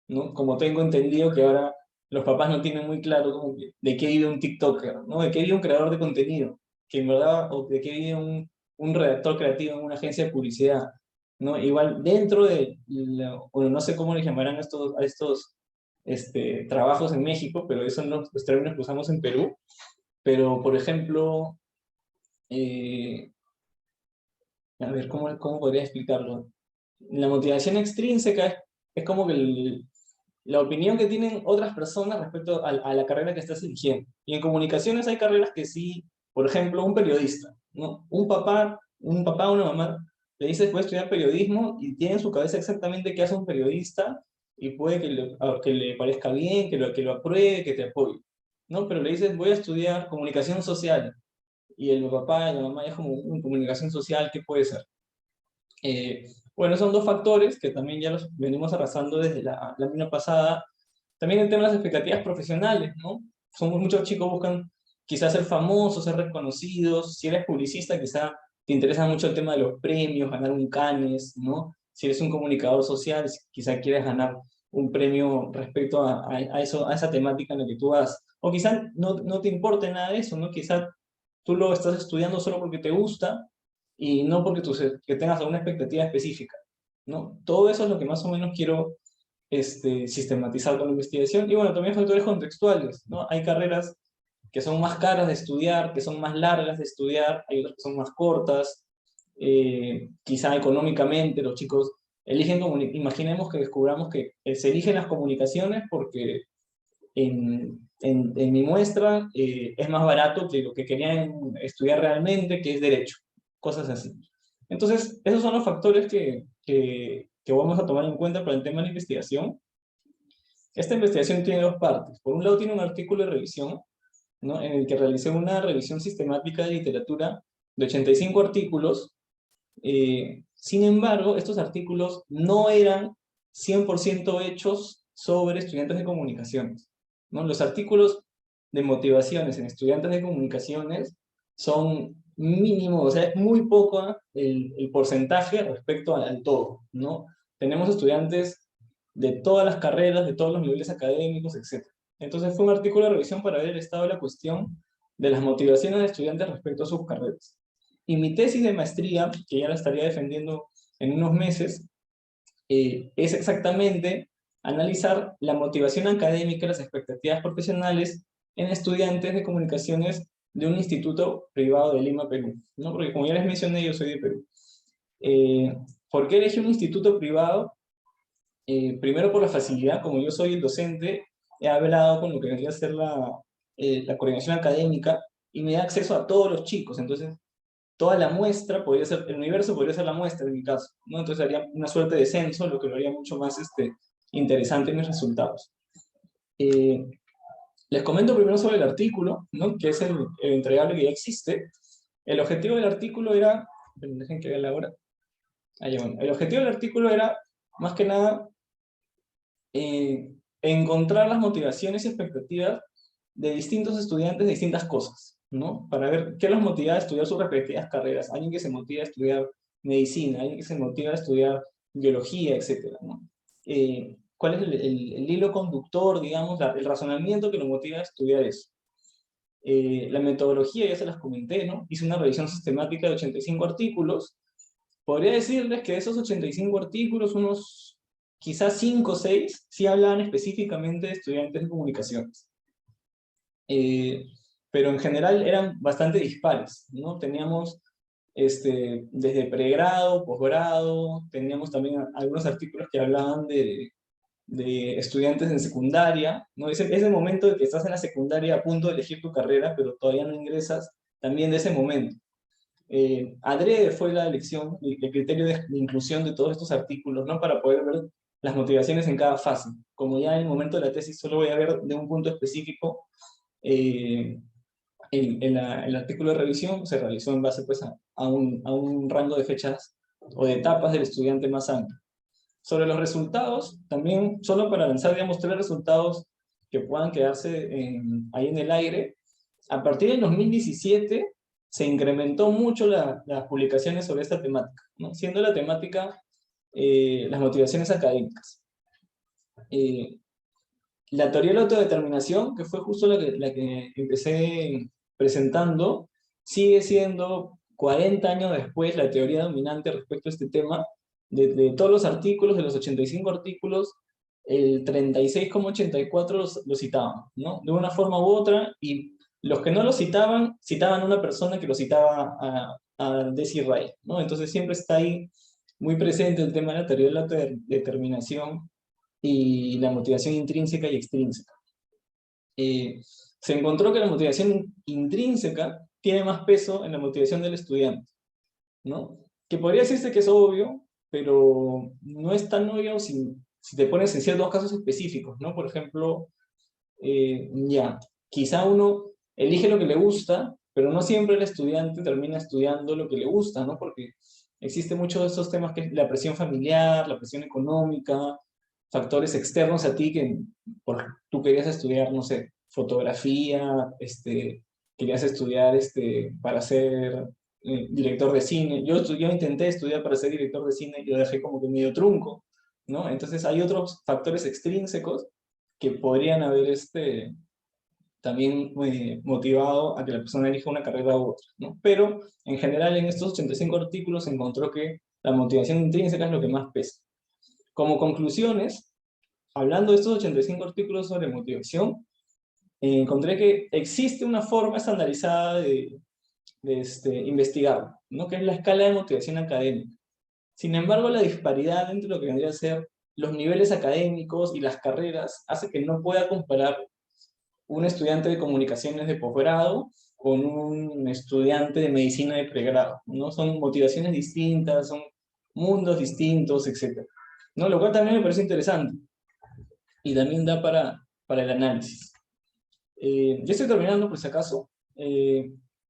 ¿no? Como tengo entendido que ahora los papás no tienen muy claro de qué vive un TikToker, ¿no? De qué vive un creador de contenido, que en verdad, o de qué vive un redactor creativo en una agencia de publicidad, ¿no? Igual dentro bueno, no sé cómo le llamarán a estos trabajos en México, pero esos son los términos que usamos en Perú. Pero, por ejemplo, a ver, ¿cómo podría explicarlo? La motivación extrínseca es como que la opinión que tienen otras personas respecto a la carrera que estás eligiendo. Y en comunicaciones hay carreras que sí, por ejemplo, un periodista, ¿no? Un papá o una mamá le dice puede estudiar periodismo y tiene en su cabeza exactamente qué hace un periodista y puede que le parezca bien, que lo apruebe, que te apoye, ¿no? Pero le dices voy a estudiar comunicación social y el papá y la mamá es como comunicación social, ¿qué puede ser? Bueno, son dos factores que también ya los venimos arrasando desde la lámina pasada. También el tema de las expectativas profesionales, ¿no? Muchos chicos buscan quizás ser famosos, ser reconocidos. Si eres publicista, quizá te interesa mucho el tema de los premios, ganar un Cannes, ¿no? Si eres un comunicador social, quizá quieres ganar un premio respecto a esa temática en la que tú vas. O quizá no te importe nada de eso, ¿no? Quizá tú lo estás estudiando solo porque te gusta y no porque que tengas alguna expectativa específica, ¿no? Todo eso es lo que más o menos quiero sistematizar con la investigación. Y bueno, también factores contextuales, ¿no? Hay carreras que son más caras de estudiar, que son más largas de estudiar, hay otras que son más cortas, quizá económicamente los chicos eligen, imaginemos que descubramos que se eligen las comunicaciones porque en mi muestra es más barato que lo que querían estudiar realmente, que es derecho, cosas así. Entonces, esos son los factores que vamos a tomar en cuenta para el tema de la investigación. Esta investigación tiene dos partes. Por un lado tiene un artículo de revisión, ¿no? En el que realicé una revisión sistemática de literatura de 85 artículos. Sin embargo, estos artículos no eran 100% hechos sobre estudiantes de comunicaciones, ¿no? Los artículos de motivaciones en estudiantes de comunicaciones son mínimos, o sea, es muy poco el porcentaje respecto al todo, ¿no? Tenemos estudiantes de todas las carreras, de todos los niveles académicos, etc. Entonces fue un artículo de revisión para ver el estado de la cuestión de las motivaciones de estudiantes respecto a sus carreras. Y mi tesis de maestría, que ya la estaría defendiendo en unos meses, es exactamente analizar la motivación académica y las expectativas profesionales en estudiantes de comunicaciones de un instituto privado de Lima, Perú, ¿no? Porque como ya les mencioné, yo soy de Perú. ¿Por qué elegí un instituto privado? Primero por la facilidad, como yo soy el docente, he hablado con lo que debería ser la coordinación académica y me da acceso a todos los chicos, entonces toda la muestra podría ser, el universo podría ser la muestra en mi caso, ¿no? Entonces haría una suerte de censo, lo que lo haría mucho más interesante en mis resultados. Les comento primero sobre el artículo, ¿no? Que es el entregable que ya existe. El objetivo del artículo era, dejen que vea la hora. Bueno. El objetivo del artículo era, más que nada, encontrar las motivaciones y expectativas de distintos estudiantes de distintas cosas, ¿no? Para ver qué los motiva a estudiar sus respectivas carreras. Alguien que se motiva a estudiar medicina, alguien que se motiva a estudiar biología, etcétera, ¿no? ¿Cuál es el hilo conductor, digamos, el razonamiento que lo motiva a estudiar eso? La metodología ya se las comenté, ¿no? Hice una revisión sistemática de 85 artículos. Podría decirles que de esos 85 artículos, unos quizás 5 o 6 sí hablaban específicamente de estudiantes de comunicaciones. Pero en general eran bastante dispares, ¿no? Teníamos desde pregrado, posgrado, teníamos también algunos artículos que hablaban de estudiantes en secundaria, ¿no? Ese momento de que estás en la secundaria a punto de elegir tu carrera, pero todavía no ingresas, también de ese momento. Adrede fue la elección, el criterio de inclusión de todos estos artículos, ¿no? Para poder ver las motivaciones en cada fase. Como ya en el momento de la tesis solo voy a ver de un punto específico, el artículo de revisión se realizó en base pues, a un rango de fechas o de etapas del estudiante más amplio. Sobre los resultados, también solo para lanzar, digamos, 3 resultados que puedan quedarse ahí en el aire. A partir del 2017 se incrementó mucho las publicaciones sobre esta temática, ¿no? Siendo la temática las motivaciones académicas. La teoría de la autodeterminación, que fue justo la que empecé presentando, sigue siendo 40 años después la teoría dominante respecto a este tema. De todos los artículos, de los 85 artículos, el 36,84 lo citaban, ¿no? De una forma u otra, y los que no lo citaban, citaban a una persona que lo citaba a Desi Ray, ¿no? Entonces siempre está ahí muy presente el tema de la teoría de la autodeterminación y la motivación intrínseca y extrínseca. Se encontró que la motivación intrínseca tiene más peso en la motivación del estudiante, ¿no? Que podría decirse que es obvio, pero no es tan obvio si te pones en ciertos casos específicos, ¿no? Por ejemplo, quizá uno elige lo que le gusta, pero no siempre el estudiante termina estudiando lo que le gusta, ¿no? Porque existe muchos de estos temas que es la presión familiar, la presión económica, factores externos a ti que tú querías estudiar, no sé, fotografía, querías estudiar para ser director de cine. Yo intenté estudiar para ser director de cine y lo dejé como que medio trunco, ¿no? Entonces hay otros factores extrínsecos que podrían haber también motivado a que la persona elija una carrera u otra, ¿no? Pero en general en estos 85 artículos se encontró que la motivación intrínseca es lo que más pesa. Como conclusiones, hablando de estos 85 artículos sobre motivación, encontré que existe una forma estandarizada de investigar, ¿no? Que es la escala de motivación académica. Sin embargo, la disparidad entre lo que vendría a ser los niveles académicos y las carreras hace que no pueda comparar un estudiante de comunicaciones de posgrado con un estudiante de medicina de pregrado, ¿no? Son motivaciones distintas, son mundos distintos, etc., ¿no? Lo cual también me parece interesante y también da para el análisis. Ya estoy terminando, por si acaso.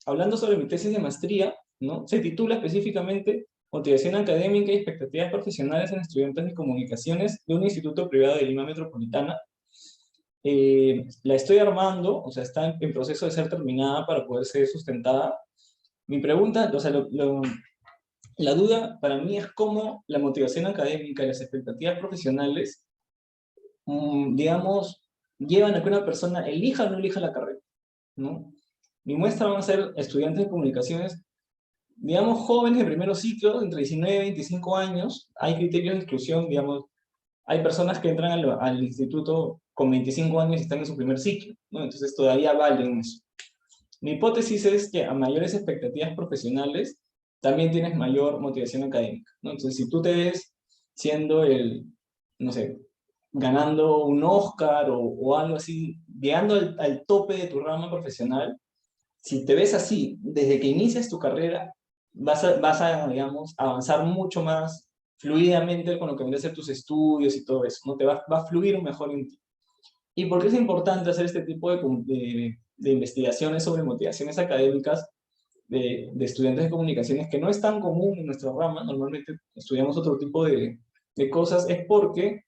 Hablando sobre mi tesis de maestría, ¿no? Se titula específicamente Motivación académica y expectativas profesionales en estudiantes de comunicaciones de un instituto privado de Lima Metropolitana. La estoy armando, o sea, está en proceso de ser terminada para poder ser sustentada. Mi pregunta, o sea, la duda para mí es cómo la motivación académica y las expectativas profesionales, digamos, llevan a que una persona elija o no elija la carrera, ¿no? Mi muestra van a ser estudiantes de comunicaciones, digamos, jóvenes de primer ciclo, entre 19 y 25 años. Hay criterios de exclusión, digamos, hay personas que entran al instituto con 25 años y están en su primer ciclo, ¿no? Entonces todavía valen eso. Mi hipótesis es que a mayores expectativas profesionales, también tienes mayor motivación académica, ¿no? Entonces, si tú te ves siendo no sé, ganando un Oscar o algo así, llegando al tope de tu rama profesional, si te ves así, desde que inicias tu carrera, digamos, avanzar mucho más fluidamente con lo que vendría a ser tus estudios y todo eso, ¿no? Va a fluir mejor en ti. ¿Y por qué es importante hacer este tipo de investigaciones sobre motivaciones académicas de estudiantes de comunicaciones, que no es tan común en nuestra rama? Normalmente estudiamos otro tipo de cosas. Es porque,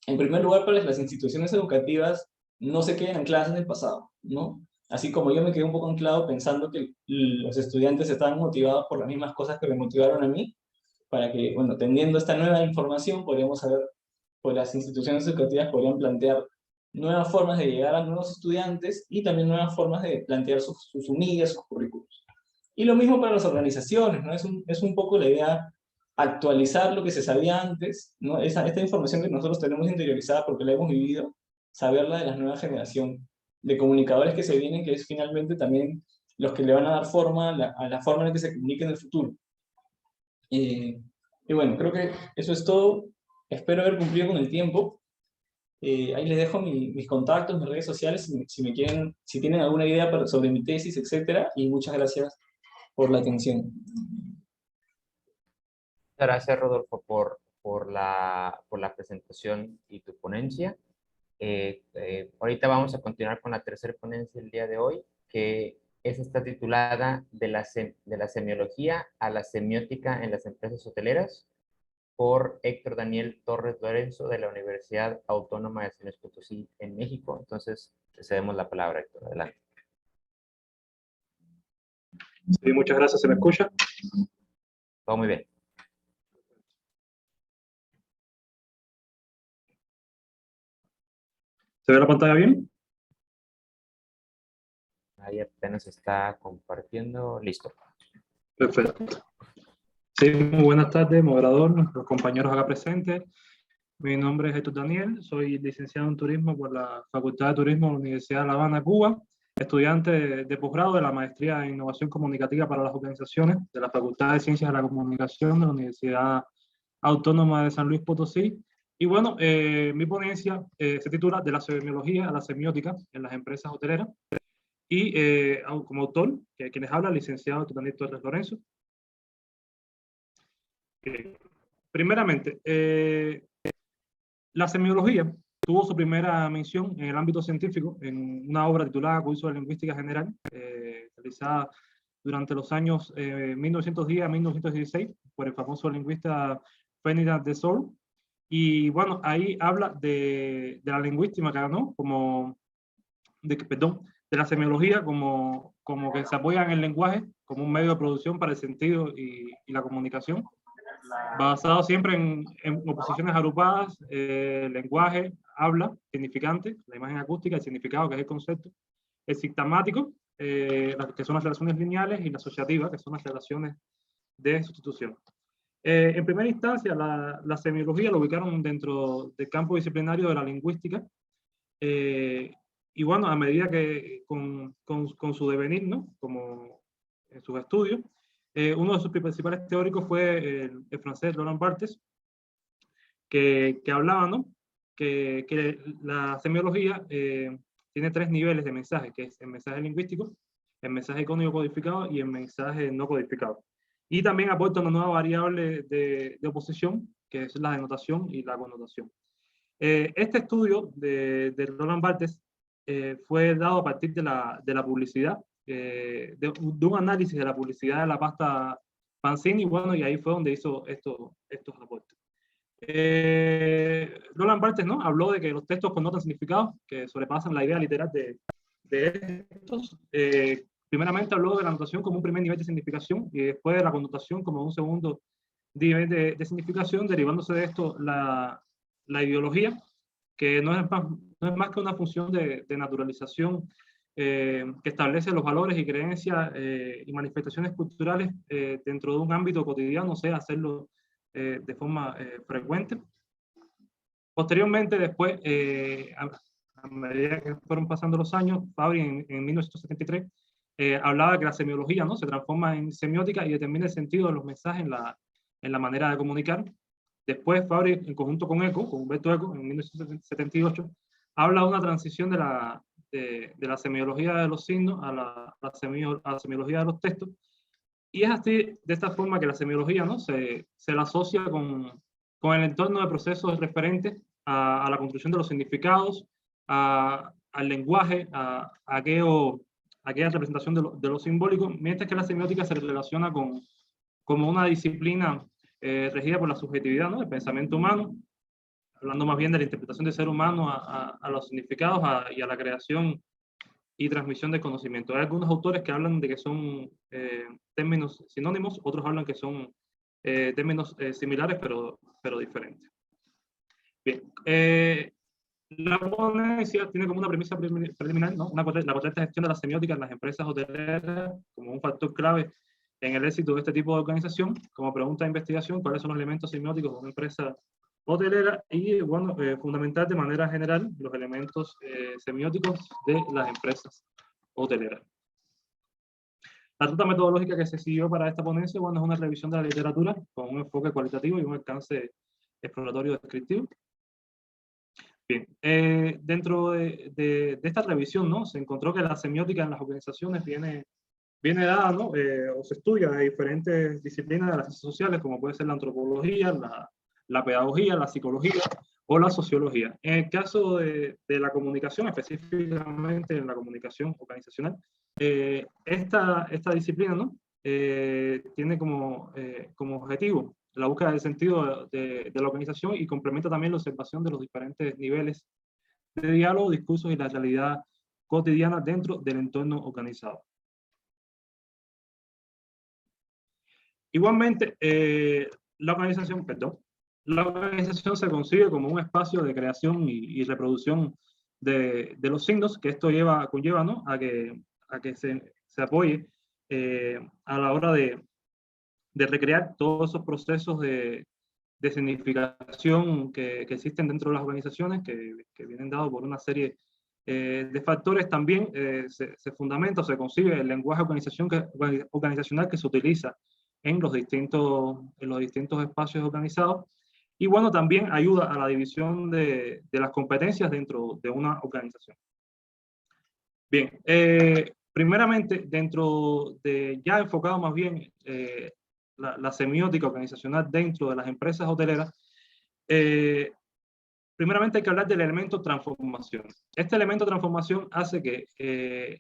en primer lugar, para las instituciones educativas no se quedan ancladas en el pasado, ¿no? Así como yo me quedé un poco anclado pensando que los estudiantes estaban motivados por las mismas cosas que me motivaron a mí, para que, bueno, teniendo esta nueva información, podríamos saber, pues las instituciones educativas podrían plantear nuevas formas de llegar a nuevos estudiantes y también nuevas formas de plantear sus unidades, sus currículos. Y lo mismo para las organizaciones, ¿no? Es un poco la idea actualizar lo que se sabía antes, ¿no? Esta información que nosotros tenemos interiorizada porque la hemos vivido, saberla de la nueva generación de comunicadores que se vienen, que es finalmente también los que le van a dar forma a la forma en la que se comunique en el futuro. Y bueno, creo que eso es todo. Espero haber cumplido con el tiempo. Ahí les dejo mis contactos, mis redes sociales, si me quieren, si tienen alguna idea sobre mi tesis, etcétera. Y muchas gracias por la atención. Gracias, Rodolfo, por la presentación y tu ponencia. Ahorita vamos a continuar con la tercera ponencia del día de hoy, que está titulada de la semiología a la semiótica en las empresas hoteleras, por Héctor Daniel Torres Lorenzo de la Universidad Autónoma de San Luis Potosí en México. Entonces, te cedemos la palabra, Héctor. Adelante. Sí, muchas gracias. ¿Se me escucha? Todo muy bien. ¿Se ve la pantalla bien? Ahí apenas está compartiendo. Listo. Perfecto. Sí, muy buenas tardes, moderador, nuestros compañeros acá presentes. Mi nombre es Héctor Daniel, soy licenciado en Turismo por la Facultad de Turismo de la Universidad de La Habana, Cuba, estudiante de posgrado de la Maestría en Innovación Comunicativa para las Organizaciones de la Facultad de Ciencias de la Comunicación de la Universidad Autónoma de San Luis Potosí. Y bueno, mi ponencia se titula De la semiología a la semiótica en las empresas hoteleras. Y como autor, quien les habla, licenciado Daniel Torres Lorenzo. Primeramente, la semiología tuvo su primera mención en el ámbito científico en una obra titulada Curso de Lingüística General, realizada durante los años 1910 a 1916 por el famoso lingüista Ferdinand de Saussure. Y bueno, ahí habla de la lingüística, ¿no? De la semiología como que se apoya en el lenguaje como un medio de producción para el sentido y la comunicación, basado siempre en oposiciones agrupadas, lenguaje, habla, significante, la imagen acústica, el significado, que es el concepto, el sigmamático, que son las relaciones lineales, y la asociativa, que son las relaciones de sustitución. En primera instancia, la semiología lo ubicaron dentro del campo disciplinario de la lingüística, y bueno, a medida que con su devenir, ¿no? Como en sus estudios, uno de sus principales teóricos fue el francés Roland Barthes, que hablaba, ¿no? que la semiología tiene tres niveles de mensaje, que es el mensaje lingüístico, el mensaje icónico codificado y el mensaje no codificado. Y también aporta una nueva variable de oposición, que es la denotación y la connotación. Este estudio de Roland Barthes fue dado a partir de la publicidad, de un análisis de la publicidad de la pasta Pansini, y bueno, y ahí fue donde hizo estos aportes. Roland Barthes, ¿no?, habló de que los textos connotan significados que sobrepasan la idea literal de estos. Primeramente habló de la notación como un primer nivel de significación y después de la connotación como un segundo nivel de significación, derivándose de esto la ideología, que no es más que una función de naturalización que establece los valores y creencias y manifestaciones culturales dentro de un ámbito cotidiano, o sea, hacerlo de forma frecuente. Posteriormente, después, a medida que fueron pasando los años, Fabry en 1973 hablaba que la semiología, ¿no?, se transforma en semiótica y determina el sentido de los mensajes en la manera de comunicar. Después Fabry, en conjunto con Humberto Eco, en 1978, habla de una transición de la semiología de los signos a la semiología de los textos. Y es así, de esta forma, que la semiología, ¿no?, se la asocia con el entorno de procesos referentes a la construcción de los significados, al lenguaje, a aquella representación de lo simbólico, mientras que la semiótica se relaciona como una disciplina regida por la subjetividad, ¿no?, del pensamiento humano, hablando más bien de la interpretación del ser humano a los significados y a la creación y transmisión del conocimiento. Hay algunos autores que hablan de que son términos sinónimos, otros hablan que son términos similares pero diferentes. Bien, la ponencia tiene como una premisa preliminar, ¿no?, la correcta gestión de la semiótica en las empresas hoteleras como un factor clave en el éxito de este tipo de organización. Como pregunta de investigación, ¿cuáles son los elementos semióticos de una empresa hotelera? Y, bueno, fundamental de manera general los elementos semióticos de las empresas hoteleras. La ruta metodológica que se siguió para esta ponencia, bueno, es una revisión de la literatura con un enfoque cualitativo y un alcance exploratorio descriptivo. Bien, dentro de esta revisión, ¿no?, se encontró que la semiótica en las organizaciones viene dada, ¿no?, o se estudia de diferentes disciplinas de las ciencias sociales, como puede ser la antropología, la pedagogía, la psicología o la sociología. En el caso de la comunicación, específicamente en la comunicación organizacional, esta disciplina, ¿no?, tiene como objetivo la búsqueda del sentido de la organización y complementa también la observación de los diferentes niveles de diálogo, discursos y la realidad cotidiana dentro del entorno organizado. Igualmente, la organización se concibe como un espacio de creación y reproducción de los signos, que esto conlleva, ¿no?, a que se apoye a la hora de recrear todos esos procesos de significación que existen dentro de las organizaciones, que vienen dados por una serie de factores. También se fundamenta o se concibe el lenguaje organizacional que se utiliza en los distintos espacios organizados. Y, bueno, también ayuda a la división de las competencias dentro de una organización. Bien, primeramente, ya enfocado más bien la semiótica organizacional dentro de las empresas hoteleras, primeramente hay que hablar del elemento transformación. Este elemento transformación hace que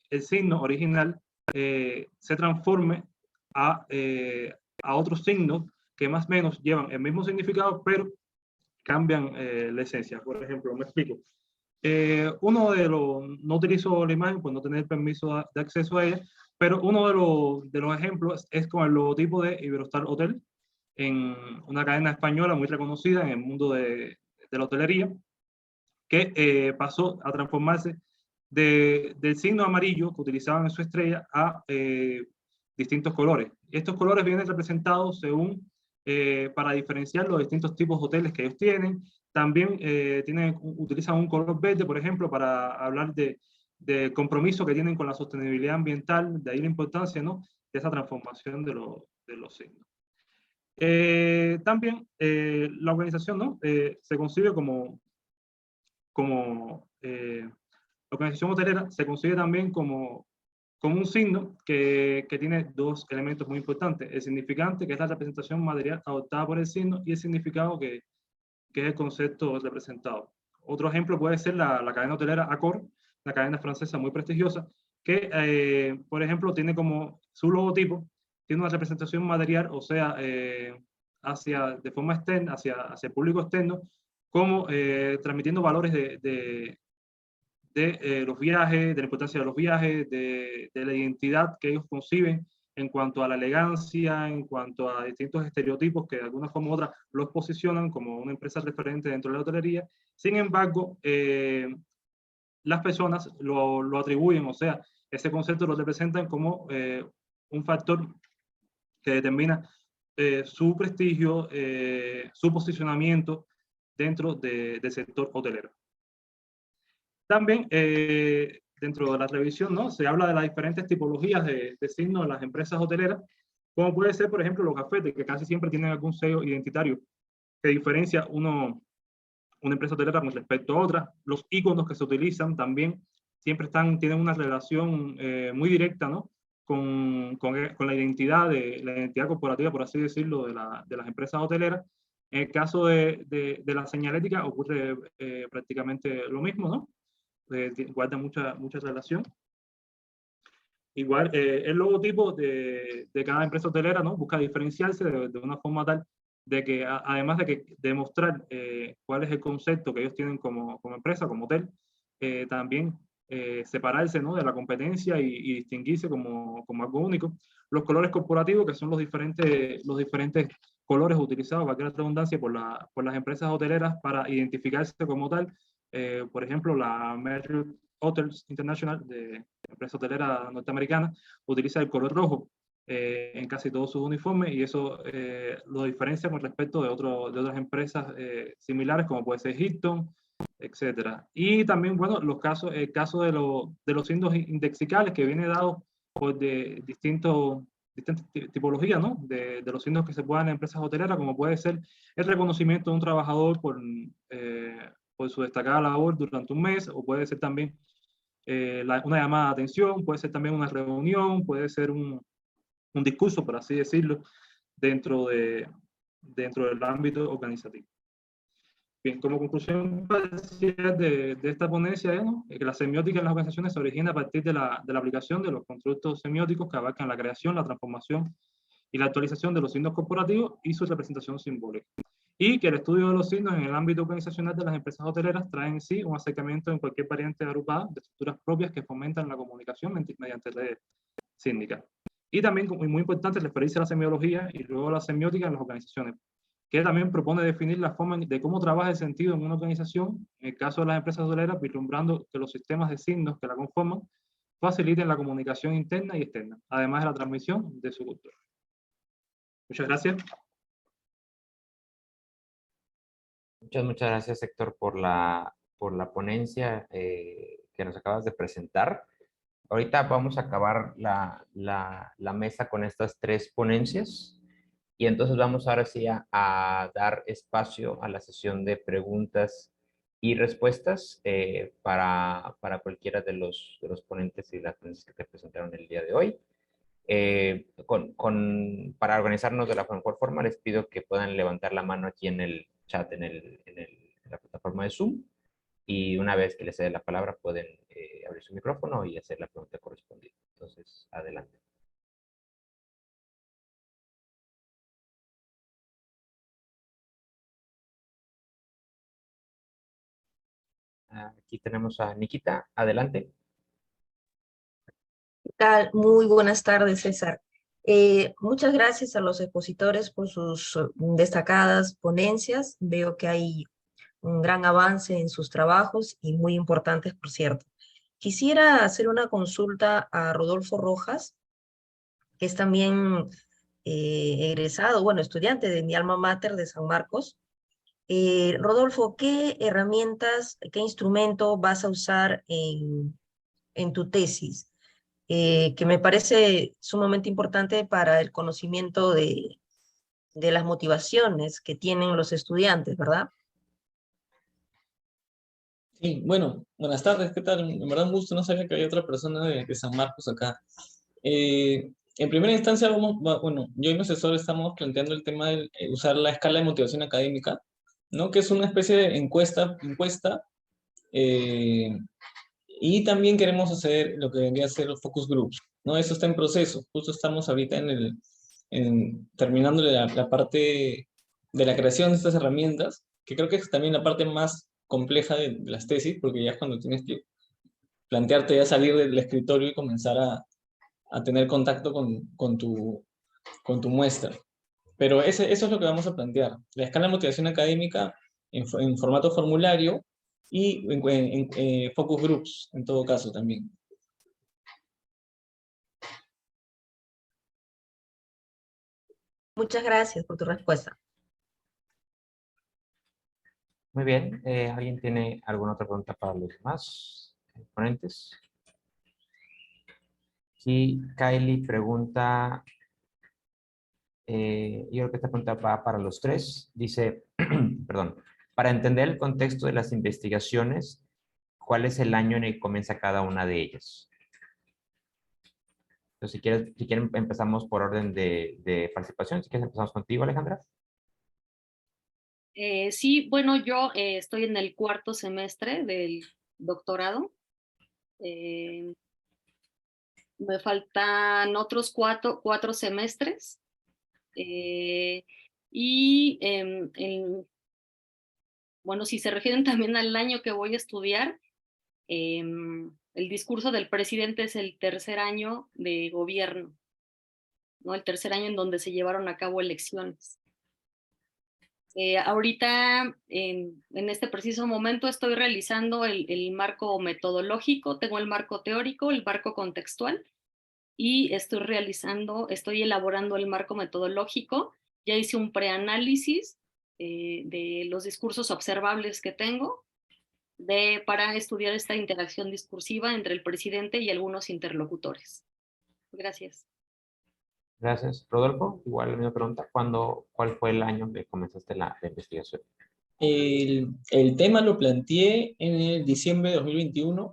el signo original se transforme a otros signos que más o menos llevan el mismo significado, pero cambian la esencia. Por ejemplo, me explico. No utilizo la imagen por no tener permiso de acceso a ella, pero uno de los ejemplos es con el logotipo de Iberostar Hotel, en una cadena española muy reconocida en el mundo de la hotelería, que pasó a transformarse del signo amarillo que utilizaban en su estrella a distintos colores. Estos colores vienen representados para diferenciar los distintos tipos de hoteles que ellos tienen. También utilizan un color verde, por ejemplo, para hablar de compromiso que tienen con la sostenibilidad ambiental, de ahí la importancia, ¿no?, de esa transformación de los signos. También la organización, ¿no?, se concibe la organización hotelera se concibe también como un signo que tiene dos elementos muy importantes: el significante, que es la representación material adoptada por el signo, y el significado, que es el concepto representado. Otro ejemplo puede ser la cadena hotelera Accor, una cadena francesa muy prestigiosa, que, por ejemplo, tiene como su logotipo, tiene una representación material, o sea, de forma externa, hacia el público externo, como transmitiendo valores de los viajes, de la importancia de los viajes, de la identidad que ellos conciben en cuanto a la elegancia, en cuanto a distintos estereotipos que de alguna forma u otra los posicionan como una empresa referente dentro de la hotelería. Sin embargo, las personas lo atribuyen, o sea, ese concepto lo representan como un factor que determina su prestigio, su posicionamiento dentro del sector hotelero. También dentro de la revisión, ¿no?, se habla de las diferentes tipologías de signos de las empresas hoteleras, como puede ser, por ejemplo, los gafetes, que casi siempre tienen algún sello identitario que diferencia una empresa hotelera con respecto a otra. Los iconos que se utilizan también siempre tienen una relación muy directa, ¿no?, con la identidad corporativa, por así decirlo, de las empresas hoteleras. En el caso de la señalética ocurre prácticamente lo mismo, ¿no? Guarda mucha relación. Igual, el logotipo de cada empresa hotelera, ¿no?, busca diferenciarse de una forma tal de que, además de demostrar cuál es el concepto que ellos tienen como empresa, como hotel, también separarse, ¿no?, de la competencia y distinguirse como algo único. Los colores corporativos, que son los diferentes colores utilizados, para que la redundancia, por las empresas hoteleras para identificarse como tal. Por ejemplo, la Marriott Hotels International, de empresa hotelera norteamericana, utiliza el color rojo en casi todos sus uniformes, y eso lo diferencia con respecto de otras empresas similares, como puede ser Hilton, etcétera. Y también, bueno, el caso de los signos indexicales, que viene dado por distintas tipologías, ¿no?, de los signos que se puedan en empresas hoteleras, como puede ser el reconocimiento de un trabajador por su destacada labor durante un mes, o puede ser también una llamada de atención, puede ser también una reunión, puede ser un discurso, por así decirlo, dentro del ámbito organizativo. Bien, como conclusión parcial de esta ponencia, ¿no?, que la semiótica en las organizaciones se origina a partir de la aplicación de los constructos semióticos que abarcan la creación, la transformación y la actualización de los signos corporativos y su representación simbólica. Y que el estudio de los signos en el ámbito organizacional de las empresas hoteleras trae en sí un acercamiento en cualquier variante agrupada de estructuras propias que fomentan la comunicación mediante redes síndicas. Y también, muy importante, referirse a la semiología y luego a la semiótica en las organizaciones, que también propone definir la forma de cómo trabaja el sentido en una organización, en el caso de las empresas hoteleras, vislumbrando que los sistemas de signos que la conforman faciliten la comunicación interna y externa, además de la transmisión de su cultura. Muchas gracias. Muchas gracias, Héctor, por la ponencia que nos acabas de presentar. Ahorita vamos a acabar la mesa con estas 3 ponencias, y entonces vamos ahora sí a dar espacio a la sesión de preguntas y respuestas para cualquiera de los ponentes y las ponentes que te presentaron el día de hoy. Para organizarnos de la mejor forma, les pido que puedan levantar la mano aquí en el chat, en la plataforma de Zoom, y una vez que les dé la palabra pueden abrir su micrófono y hacer la pregunta correspondiente. Entonces, adelante. Aquí tenemos a Nikita. Adelante. ¿Qué tal? Muy buenas tardes, César. Muchas gracias a los expositores por sus destacadas ponencias. Veo que hay un gran avance en sus trabajos y muy importantes, por cierto. Quisiera hacer una consulta a Rodolfo Rojas, que es también egresado, bueno, estudiante de mi alma mater de San Marcos. Rodolfo, ¿qué herramientas, qué instrumento vas a usar en tu tesis? Que me parece sumamente importante para el conocimiento de las motivaciones que tienen los estudiantes, ¿verdad? Sí, bueno, buenas tardes, ¿qué tal? En verdad un gusto, no sabía que había otra persona de San Marcos acá. En primera instancia, bueno, yo y mi asesor estamos planteando el tema de usar la escala de motivación académica, ¿no?, que es una especie de encuesta, y también queremos hacer lo que vendría a ser los focus groups, ¿no? Eso está en proceso, justo estamos ahorita terminando la parte de la creación de estas herramientas, que creo que es también la parte más compleja de las tesis, porque ya es cuando tienes que plantearte ya salir del escritorio y comenzar a tener contacto con tu muestra. Pero eso es lo que vamos a plantear. La escala de motivación académica en formato formulario y en focus groups, en todo caso también. Muchas gracias por tu respuesta. Muy bien. ¿Alguien tiene alguna otra pregunta para los demás ponentes? Aquí Kylie pregunta, yo creo que esta pregunta va para los tres. Dice, perdón, para entender el contexto de las investigaciones, ¿cuál es el año en el que comienza cada una de ellas? Entonces, si quieren, empezamos por orden de participación. Si quieres, empezamos contigo, Alejandra. Sí, bueno, yo estoy en el 4º semestre del doctorado. Me faltan otros cuatro semestres. Bueno, si se refieren también al año que voy a estudiar, el discurso del presidente es el 3er año de gobierno, ¿no? El 3er año en donde se llevaron a cabo elecciones. Ahorita, en este preciso momento, estoy realizando el marco metodológico, tengo el marco teórico, el marco contextual, y estoy elaborando el marco metodológico. Ya hice un preanálisis de los discursos observables que tengo para estudiar esta interacción discursiva entre el presidente y algunos interlocutores. Gracias. Gracias. Rodolfo, igual la misma pregunta. ¿Cuál fue el año que comenzaste la investigación? El tema lo planteé en el diciembre de 2021.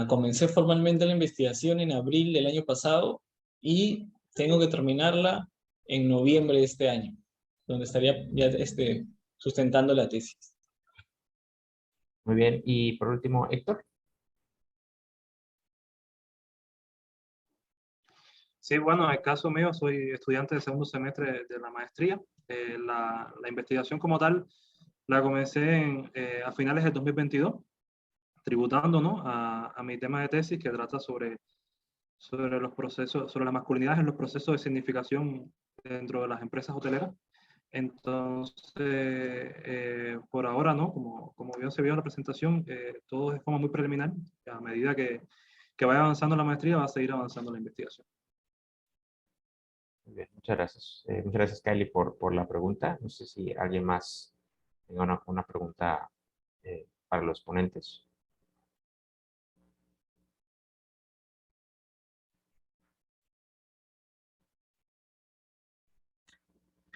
Comencé formalmente la investigación en abril del año pasado y tengo que terminarla en noviembre de este año, donde estaría ya sustentando la tesis. Muy bien. Y por último, Héctor. Sí, bueno, en el caso mío, soy estudiante de 2º semestre de la maestría. La investigación como tal la comencé a finales del 2022, tributando, ¿no?, a mi tema de tesis, que trata sobre los procesos, sobre la masculinidad en los procesos de significación dentro de las empresas hoteleras. Entonces, por ahora, ¿no?, como bien se vio en la presentación, todo de forma muy preliminar. A medida que vaya avanzando la maestría, va a seguir avanzando la investigación. Muy bien, muchas gracias. Muchas gracias, Kylie, por la pregunta. No sé si alguien más tenga una pregunta para los ponentes.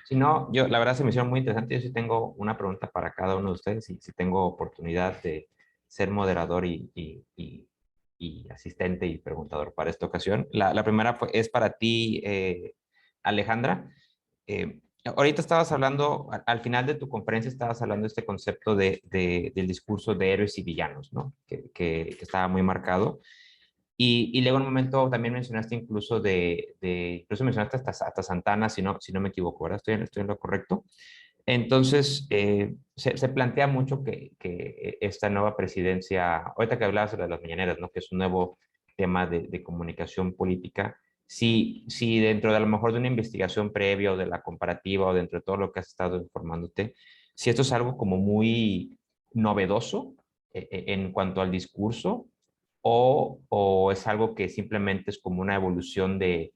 Si no, la verdad se me hicieron muy interesante. Yo sí tengo una pregunta para cada uno de ustedes y si tengo oportunidad de ser moderador y asistente y preguntador para esta ocasión. La primera es para ti, Alejandra. Ahorita estabas hablando, al final de tu conferencia estabas hablando de este concepto del discurso de héroes y villanos, ¿no? Que estaba muy marcado. Y luego en un momento también mencionaste incluso incluso mencionaste hasta Santana, si no me equivoco, ¿verdad? Estoy en lo correcto. Entonces, se plantea mucho que esta nueva presidencia, ahorita que hablabas de las mañaneras, ¿no?, que es un nuevo tema de comunicación política, si dentro de a lo mejor de una investigación previa o de la comparativa o dentro de todo lo que has estado informándote, si esto es algo como muy novedoso en cuanto al discurso o es algo que simplemente es como una evolución de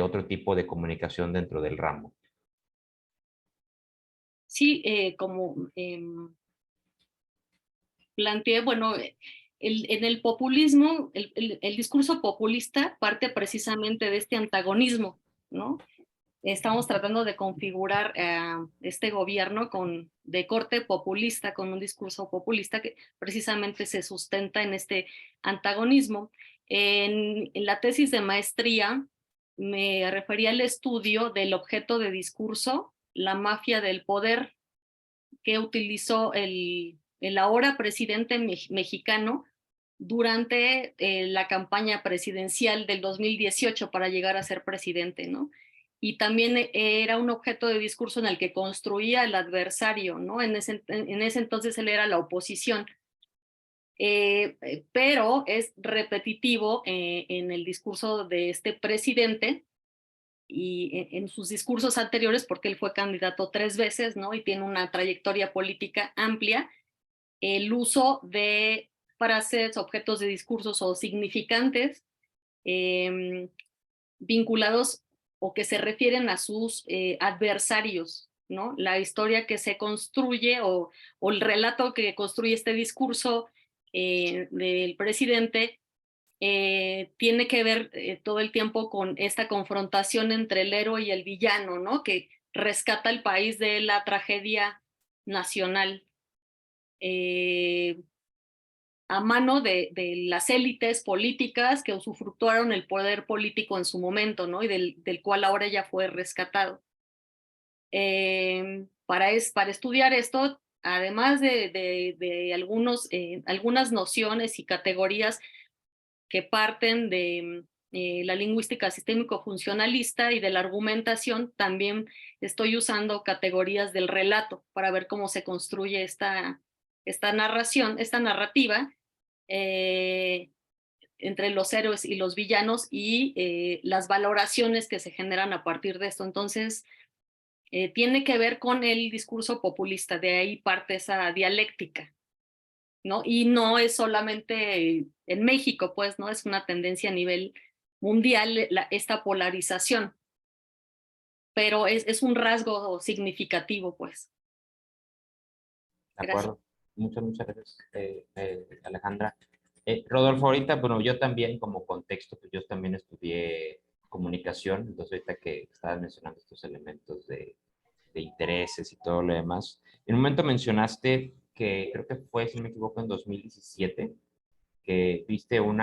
otro tipo de comunicación dentro del ramo. Sí, como planteé, bueno, en el populismo, el discurso populista parte precisamente de este antagonismo, ¿no? Estamos tratando de configurar este gobierno de corte populista, con un discurso populista que precisamente se sustenta en este antagonismo. En la tesis de maestría me refería al estudio del objeto de discurso, la mafia del poder, que utilizó el ahora presidente mexicano durante la campaña presidencial del 2018 para llegar a ser presidente, ¿no? y también era un objeto de discurso en el que construía el adversario, ¿no? En ese entonces él era la oposición. Pero es repetitivo en el discurso de este presidente y en sus discursos anteriores, porque él fue candidato 3 veces, ¿no? Y tiene una trayectoria política amplia, el uso de frases, objetos de discursos o significantes vinculados o que se refieren a sus adversarios, ¿no? La historia que se construye o el relato que construye este discurso del presidente tiene que ver todo el tiempo con esta confrontación entre el héroe y el villano, ¿no? Que rescata al país de la tragedia nacional a mano de las élites políticas que usufructuaron el poder político en su momento, ¿no? Y del cual ahora ya fue rescatado. Para estudiar esto, además de algunas nociones y categorías que parten de la lingüística sistémico-funcionalista y de la argumentación, también estoy usando categorías del relato para ver cómo se construye esta narración, esta narrativa entre los héroes y los villanos y las valoraciones que se generan a partir de esto. Entonces, tiene que ver con el discurso populista, de ahí parte esa dialéctica, ¿no? Y no es solamente en México, pues, ¿no? Es una tendencia a nivel mundial esta polarización, pero es un rasgo significativo, pues. De Gracias. acuerdo. Muchas gracias, Alejandra. Rodolfo, ahorita, bueno, yo también como contexto, pues yo también estudié comunicación, entonces ahorita que estabas mencionando estos elementos de intereses y todo lo demás, en un momento mencionaste que creo que fue, si no me equivoco, en 2017, que viste un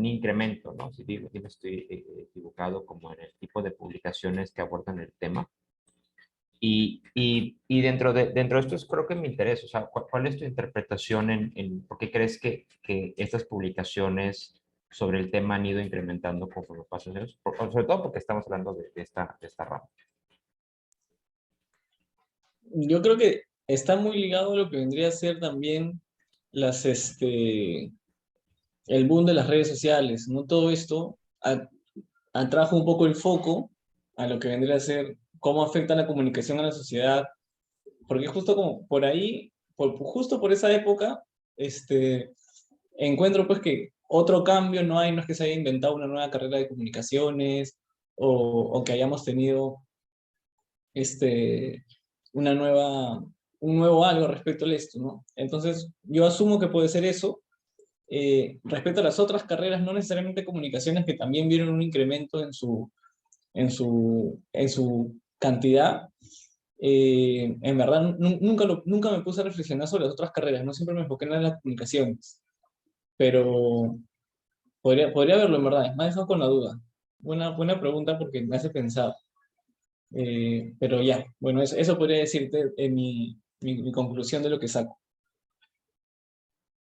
incremento, ¿no? Si me estoy equivocado, como en el tipo de publicaciones que abordan el tema. Y dentro de esto es, creo que me interesa, o sea, ¿cuál es tu interpretación por qué crees que estas publicaciones sobre el tema han ido incrementando conforme pasan los años? Sobre todo porque estamos hablando de esta rama. Yo creo que está muy ligado a lo que vendría a ser también el boom de las redes sociales, ¿no? Todo esto atrajo un poco el foco a lo que vendría a ser cómo afecta la comunicación a la sociedad, porque justo como por ahí, justo por esa época, encuentro pues que otro cambio no hay, no es que se haya inventado una nueva carrera de comunicaciones o que hayamos tenido un nuevo algo respecto a esto, ¿no? Entonces, yo asumo que puede ser eso. Respecto a las otras carreras, no necesariamente comunicaciones, que también vieron un incremento en su cantidad. En verdad, nunca me puse a reflexionar sobre las otras carreras, no siempre me enfoqué en las comunicaciones, pero podría verlo en verdad, me ha dejado con la duda. Buena pregunta porque me hace pensar. Pero ya, bueno, eso podría decirte en mi conclusión de lo que saco.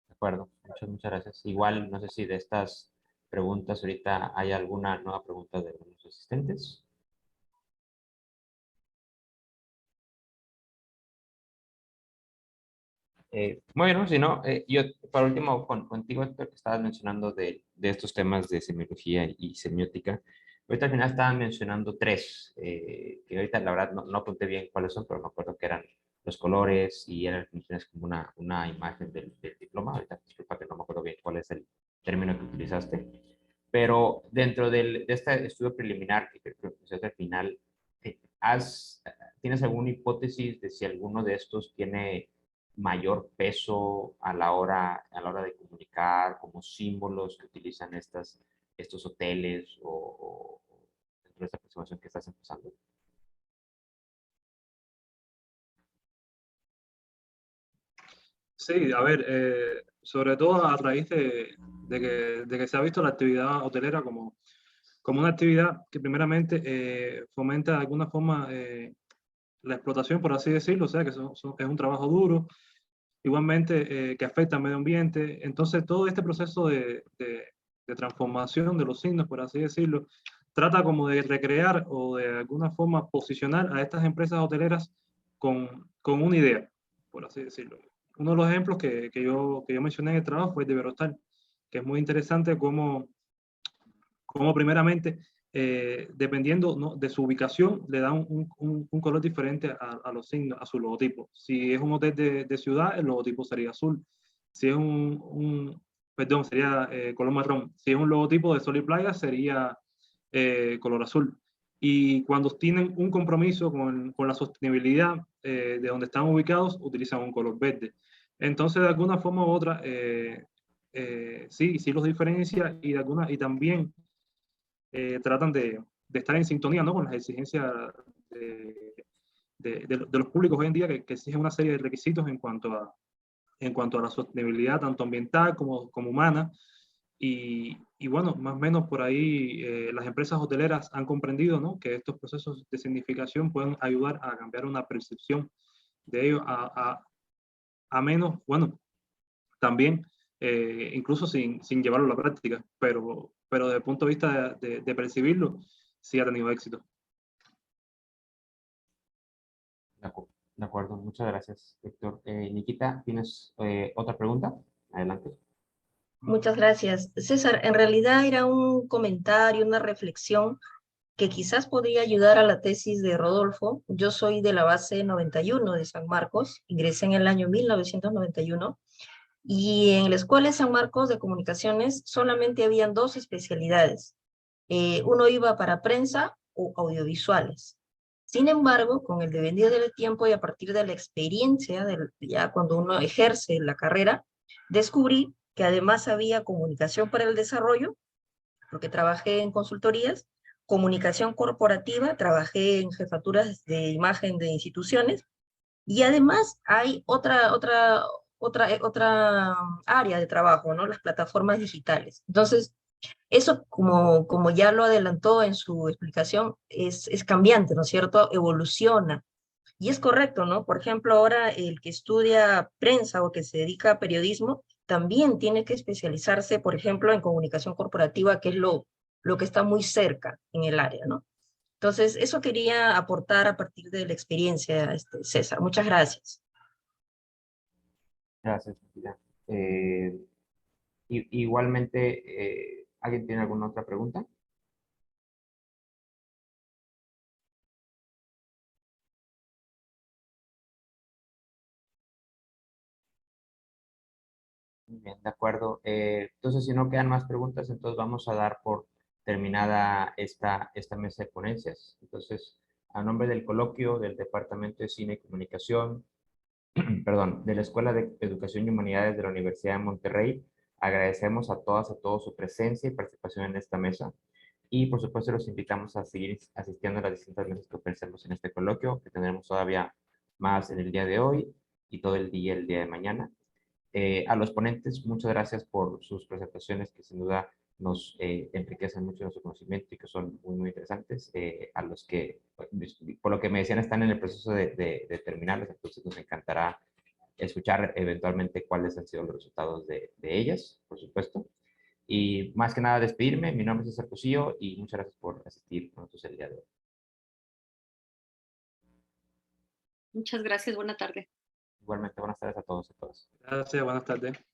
De acuerdo, muchas gracias. Igual, no sé si de estas preguntas ahorita hay alguna nueva pregunta de los asistentes. Bueno, si no, yo por último contigo, Héctor, que estabas mencionando de estos temas de semiología y semiótica. Ahorita al final estaban mencionando 3, que ahorita la verdad no apunté bien cuáles son, pero me acuerdo que eran los colores y eran definiciones como una imagen del diploma. Ahorita disculpa que no me acuerdo bien cuál es el término que utilizaste. Pero dentro de este estudio preliminar que creo que es al final, ¿tienes alguna hipótesis de si alguno de estos tiene mayor peso a la hora de comunicar, como símbolos que utilizan estos hoteles o dentro de esta aproximación que estás empezando? Sí, a ver, sobre todo a raíz de que se ha visto la actividad hotelera como una actividad que primeramente fomenta de alguna forma la explotación, por así decirlo, o sea, que es un trabajo duro, igualmente que afecta al medio ambiente. Entonces, todo este proceso de transformación de los signos, por así decirlo, trata como de recrear o de alguna forma posicionar a estas empresas hoteleras con una idea, por así decirlo. Uno de los ejemplos que yo mencioné en el trabajo fue el de Iberostar, que es muy interesante cómo primeramente, dependiendo, ¿no?, de su ubicación, le da un color diferente a los signos, a su logotipo. Si es un hotel de ciudad, el logotipo sería azul. Si es perdón, sería color marrón. Si es un logotipo de sol y playa, sería color azul. Y cuando tienen un compromiso con la sostenibilidad de donde están ubicados, utilizan un color verde. Entonces, de alguna forma u otra, sí los diferencia y también tratan de estar en sintonía, ¿no?, con las exigencias de los públicos hoy en día que exigen una serie de requisitos en cuanto a la sostenibilidad, tanto ambiental como humana. Y bueno, más o menos por ahí las empresas hoteleras han comprendido, ¿no?, que estos procesos de significación pueden ayudar a cambiar una percepción de ellos a menos, bueno, también, incluso sin llevarlo a la práctica, pero desde el punto de vista de percibirlo, sí ha tenido éxito. De acuerdo, muchas gracias, Héctor. Nikita, ¿tienes otra pregunta? Adelante. Muchas gracias. César, en realidad era un comentario, una reflexión que quizás podría ayudar a la tesis de Rodolfo. Yo soy de la base 91 de San Marcos, ingresé en el año 1991 y en la Escuela de San Marcos de Comunicaciones solamente habían dos especialidades. Uno iba para prensa o audiovisuales. Sin embargo, con el devenir del tiempo y a partir de la experiencia, ya cuando uno ejerce la carrera, descubrí que además había comunicación para el desarrollo, porque trabajé en consultorías, comunicación corporativa, trabajé en jefaturas de imagen de instituciones, y además hay otra área de trabajo, ¿no? Las plataformas digitales. Entonces, eso, como ya lo adelantó en su explicación, es cambiante, ¿no es cierto? Evoluciona. Y es correcto, ¿no? Por ejemplo, ahora el que estudia prensa o que se dedica a periodismo también tiene que especializarse, por ejemplo, en comunicación corporativa, que es lo que está muy cerca en el área, ¿no? Entonces, eso quería aportar a partir de la experiencia, César. Muchas gracias. Gracias, Nikita. Igualmente, ¿alguien tiene alguna otra pregunta? Muy bien, de acuerdo. Entonces, si no quedan más preguntas, entonces vamos a dar por terminada esta mesa de ponencias. Entonces, a nombre del coloquio del Departamento de Cine y Comunicación, perdón, de la Escuela de Educación y Humanidades de la Universidad de Monterrey, agradecemos a todas y a todos su presencia y participación en esta mesa. Y por supuesto los invitamos a seguir asistiendo a las distintas mesas que ofrecemos en este coloquio, que tendremos todavía más en el día de hoy y todo el día de mañana. A los ponentes, muchas gracias por sus presentaciones que sin duda nos enriquecen mucho nuestro conocimiento y que son muy, muy interesantes. A los que, por lo que me decían, están en el proceso de terminarlas, entonces nos encantará escuchar eventualmente cuáles han sido los resultados de ellas, por supuesto. Y más que nada despedirme, mi nombre es César Cusillo y muchas gracias por asistir con nosotros el día de hoy. Muchas gracias, buena tarde. Igualmente, buenas tardes a todos y a todas. Gracias, buenas tardes.